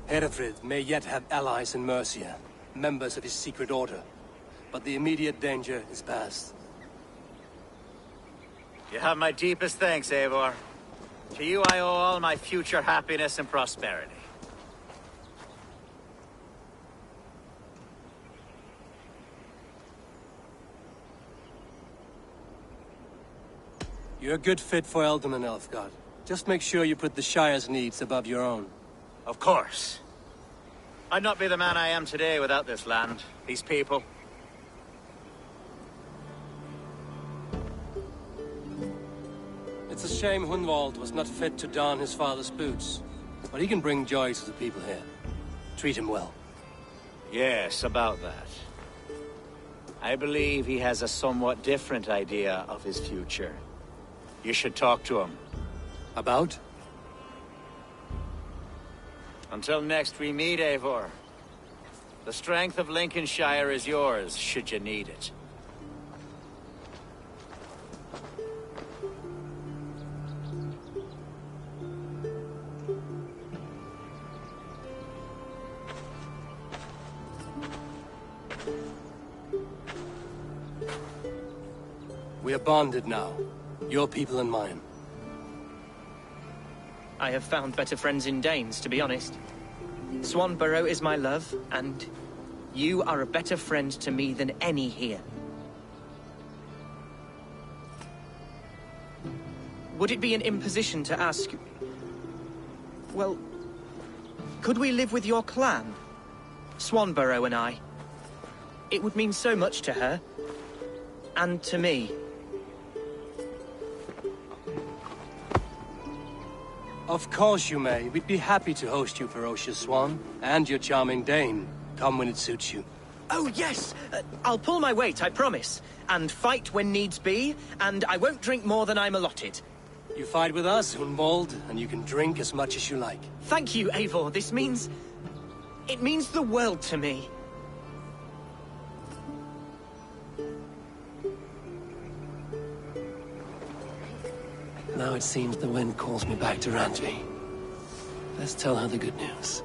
Herefrid may yet have allies in Mercia, members of his secret order. But the immediate danger is past. You have my deepest thanks, Eivor. To you I owe all my future happiness and prosperity. You're a good fit for Eldon, Elfgard. Just make sure you put the Shire's needs above your own. Of course. I'd not be the man I am today without this land, these people. It's a shame Hunwald was not fit to don his father's boots. But he can bring joy to the people here. Treat him well. Yes, about that. I believe he has a somewhat different idea of his future. You should talk to him. About? Until next we meet, Eivor. The strength of Lincolnshire is yours, should you need it. We are bonded now. Your people and mine. I have found better friends in Danes, to be honest. Swanborough is my love, and you are a better friend to me than any here. Would it be an imposition to ask... Well, could we live with your clan? Swanborough and I. It would mean so much to her. And to me. Of course you may. We'd be happy to host you, ferocious Swan. And your charming Dane. Come when it suits you. Oh, yes! I'll pull my weight, I promise. And fight when needs be, and I won't drink more than I'm allotted. You fight with us, Hunwald, and you can drink as much as you like. Thank you, Eivor. This means... it means the world to me. Now it seems the wind calls me back to Randvi. Let's tell her the good news.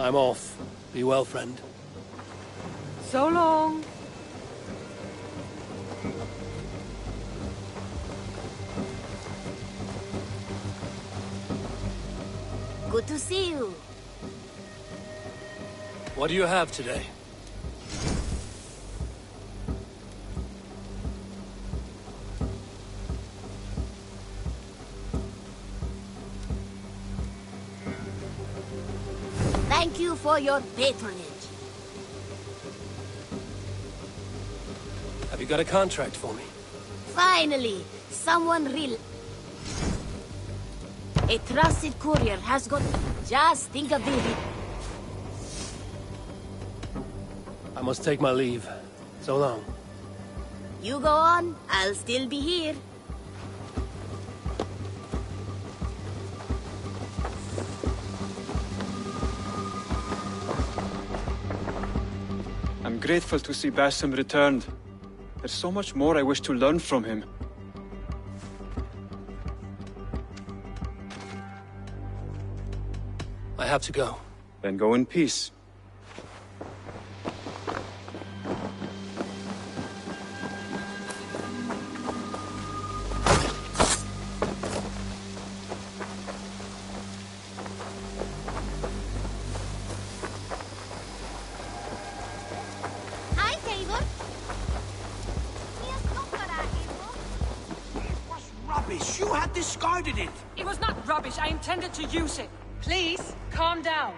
I'm off. Be well, friend. So long. Good to see you. What do you have today? Thank you for your patronage. Have you got a contract for me? Finally, someone real. A trusted courier has got... Just think of it. I must take my leave. So long. You go on, I'll still be here. I'm grateful to see Basim returned. There's so much more I wish to learn from him. I have to go. Then go in peace. Hi, Taylor. Rubbish! You had discarded it! It was not rubbish. I intended to use it. Please, calm down.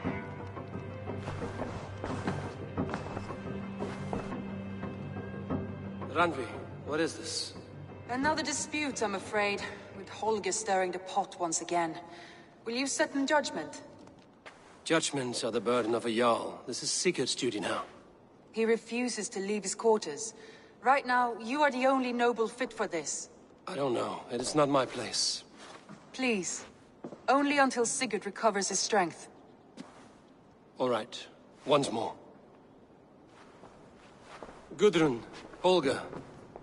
Randvi, what is this? Another dispute, I'm afraid, with Holger stirring the pot once again. Will you set in judgment? Judgments are the burden of a Jarl. This is Sigurd's duty now. He refuses to leave his quarters. Right now, you are the only noble fit for this. I don't know. It is not my place. Please. Only until Sigurd recovers his strength. All right. Once more. Gudrun, Holger,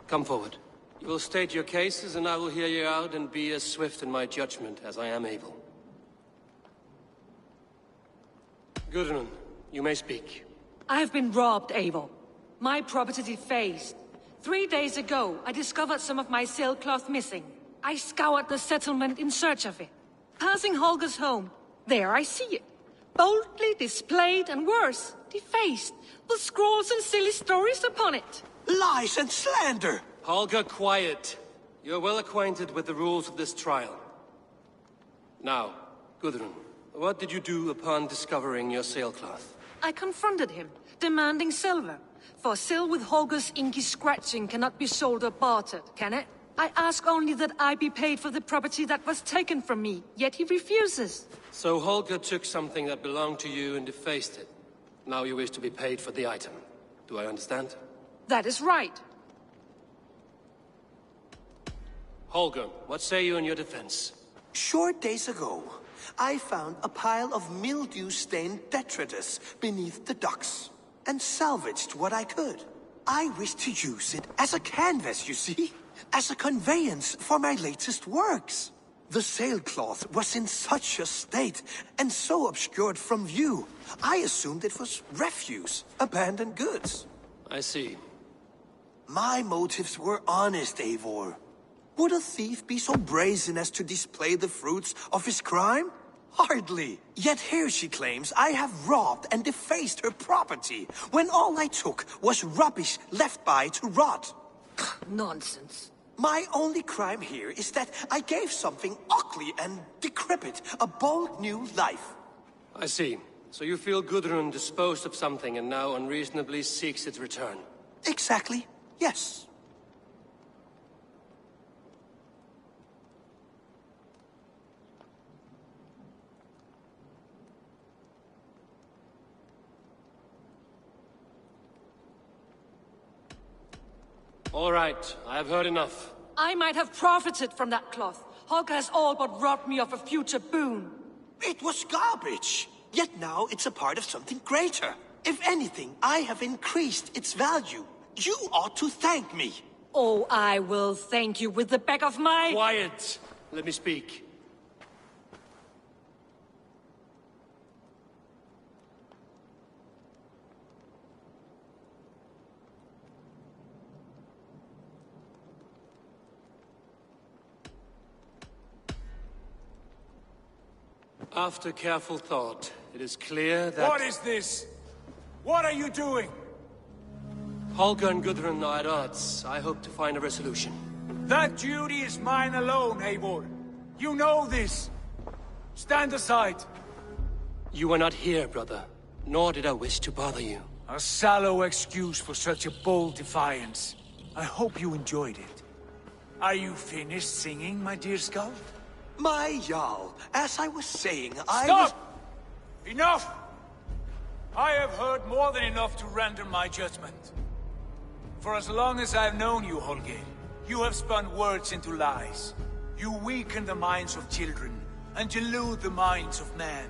come forward. You will state your cases, and I will hear you out and be as swift in my judgment as I am able. Gudrun, you may speak. I have been robbed, Eivor. My property defaced. 3 days ago, I discovered some of my sailcloth missing. I scoured the settlement in search of it. Passing Holger's home, there I see it. Boldly displayed and worse, defaced, with scrolls and silly stories upon it. Lies and slander! Holger, quiet. You're well acquainted with the rules of this trial. Now, Gudrun, what did you do upon discovering your sailcloth? I confronted him, demanding silver. For sil with Holger's inky scratching cannot be sold or bartered, can it? I ask only that I be paid for the property that was taken from me, yet he refuses. So Holger took something that belonged to you and defaced it. Now you wish to be paid for the item. Do I understand? That is right. Holger, what say you in your defense? Short days ago, I found a pile of mildew-stained detritus beneath the docks, and salvaged what I could. I wish to use it as a canvas, you see? As a conveyance for my latest works. The sailcloth was in such a state, and so obscured from view, I assumed it was refuse, abandoned goods. I see. My motives were honest, Eivor. Would a thief be so brazen as to display the fruits of his crime? Hardly. Yet here she claims I have robbed and defaced her property, when all I took was rubbish left by to rot. Nonsense. My only crime here is that I gave something ugly and decrepit a bold new life. I see. So you feel Gudrun disposed of something and now unreasonably seeks its return? Exactly, yes. All right, I have heard enough. I might have profited from that cloth. Holger has all but robbed me of a future boon. It was garbage. Yet now it's a part of something greater. If anything, I have increased its value. You ought to thank me. Oh, I will thank you with the back of my... Quiet! Let me speak. After careful thought, it is clear that... What is this? What are you doing? Holger and Gudrun are at odds. I hope to find a resolution. That duty is mine alone, Eivor. You know this. Stand aside. You were not here, brother. Nor did I wish to bother you. A sallow excuse for such a bold defiance. I hope you enjoyed it. Are you finished singing, my dear Skull? My Jarl, as I was saying, Stop! Enough! I have heard more than enough to render my judgment. For as long as I've known you, Holger, you have spun words into lies. You weaken the minds of children, and delude the minds of men.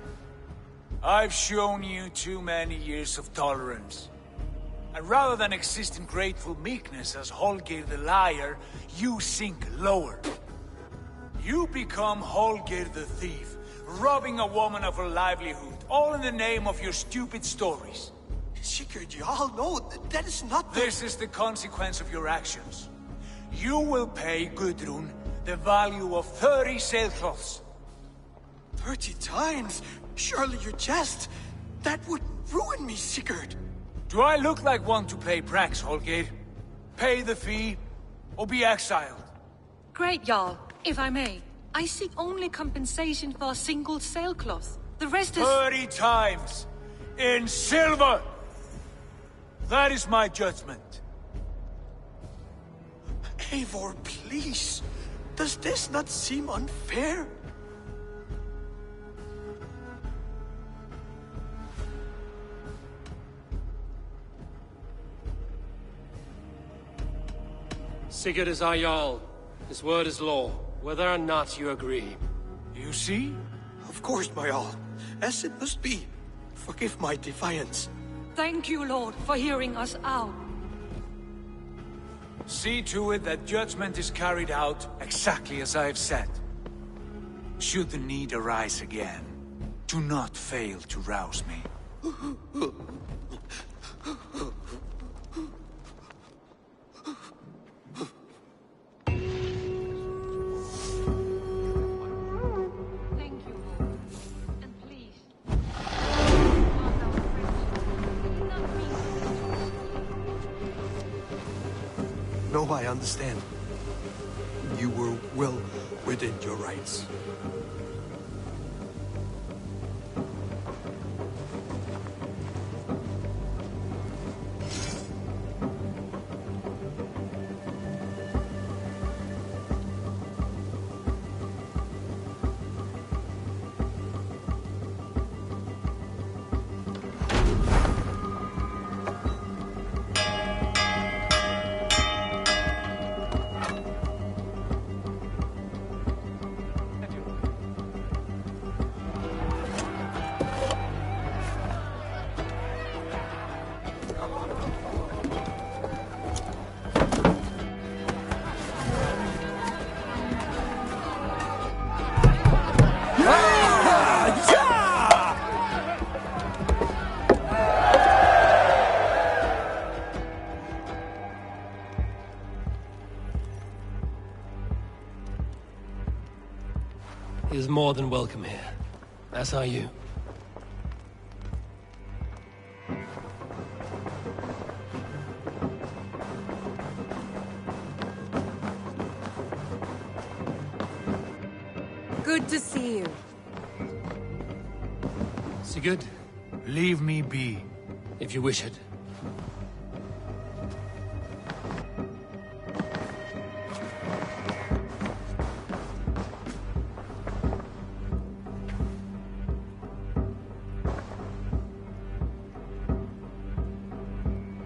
I've shown you too many years of tolerance. And rather than exist in grateful meekness as Holger the liar, you sink lower. You become Holger the thief, robbing a woman of her livelihood, all in the name of your stupid stories. Sigurd, Jarl, no, that is not the... This is the consequence of your actions. You will pay Gudrun the value of 30 sailcloths. 30 times? Surely you jest. That would ruin me, Sigurd. Do I look like one to play pranks, Holger? Pay the fee, or be exiled. Great, Jarl. If I may, I seek only compensation for a single sailcloth. The rest is... 30 times! In silver! That is my judgment. Eivor, please. Does this not seem unfair? Sigurd is our Jarl. His word is law, whether or not you agree. You see? Of course, my Jarl. As it must be. Forgive my defiance. Thank you, Lord, for hearing us out. See to it that judgment is carried out exactly as I have said. Should the need arise again, do not fail to rouse me. No, I understand. You were well within your rights. He is more than welcome here, as are you. Good to see you. Sigurd, leave me be. If you wish it.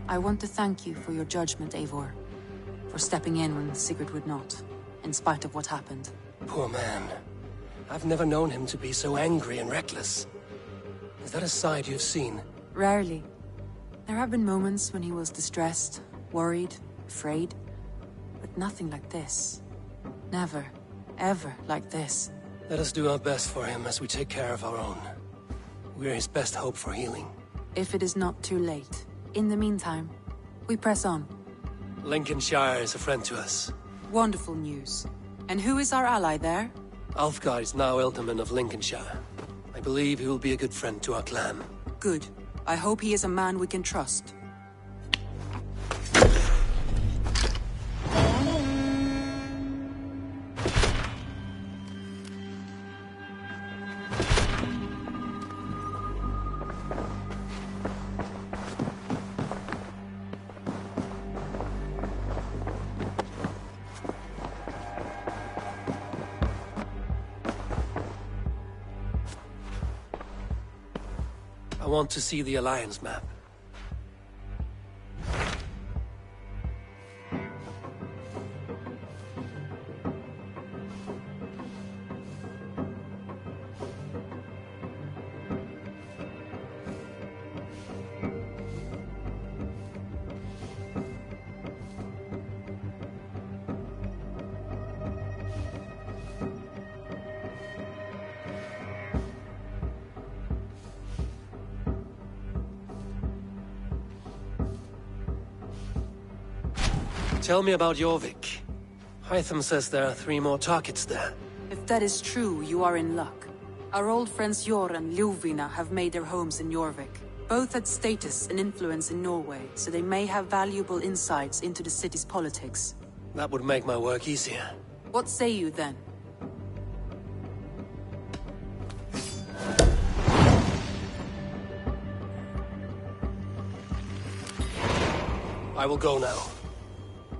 I want to thank you for your judgment, Eivor. For stepping in when Sigurd would not, in spite of what happened. Poor man. I've never known him to be so angry and reckless. Is that a side you've seen? Rarely. There have been moments when he was distressed, worried, afraid. But nothing like this. Never, ever like this. Let us do our best for him as we take care of our own. We're his best hope for healing. If it is not too late. In the meantime, we press on. Lincolnshire is a friend to us. Wonderful news. And who is our ally there? Alfgar is now Ealdorman of Lincolnshire. I believe he will be a good friend to our clan. Good. I hope he is a man we can trust. I want to see the Alliance map. Tell me about Jorvik. Hytham says there are 3 more targets there. If that is true, you are in luck. Our old friends Jor and Ljuvina have made their homes in Jorvik. Both had status and influence in Norway, so they may have valuable insights into the city's politics. That would make my work easier. What say you then? I will go now.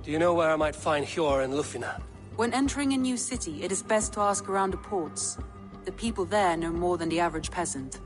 Do you know where I might find Hjor and Lufina? When entering a new city, it is best to ask around the ports. The people there know more than the average peasant.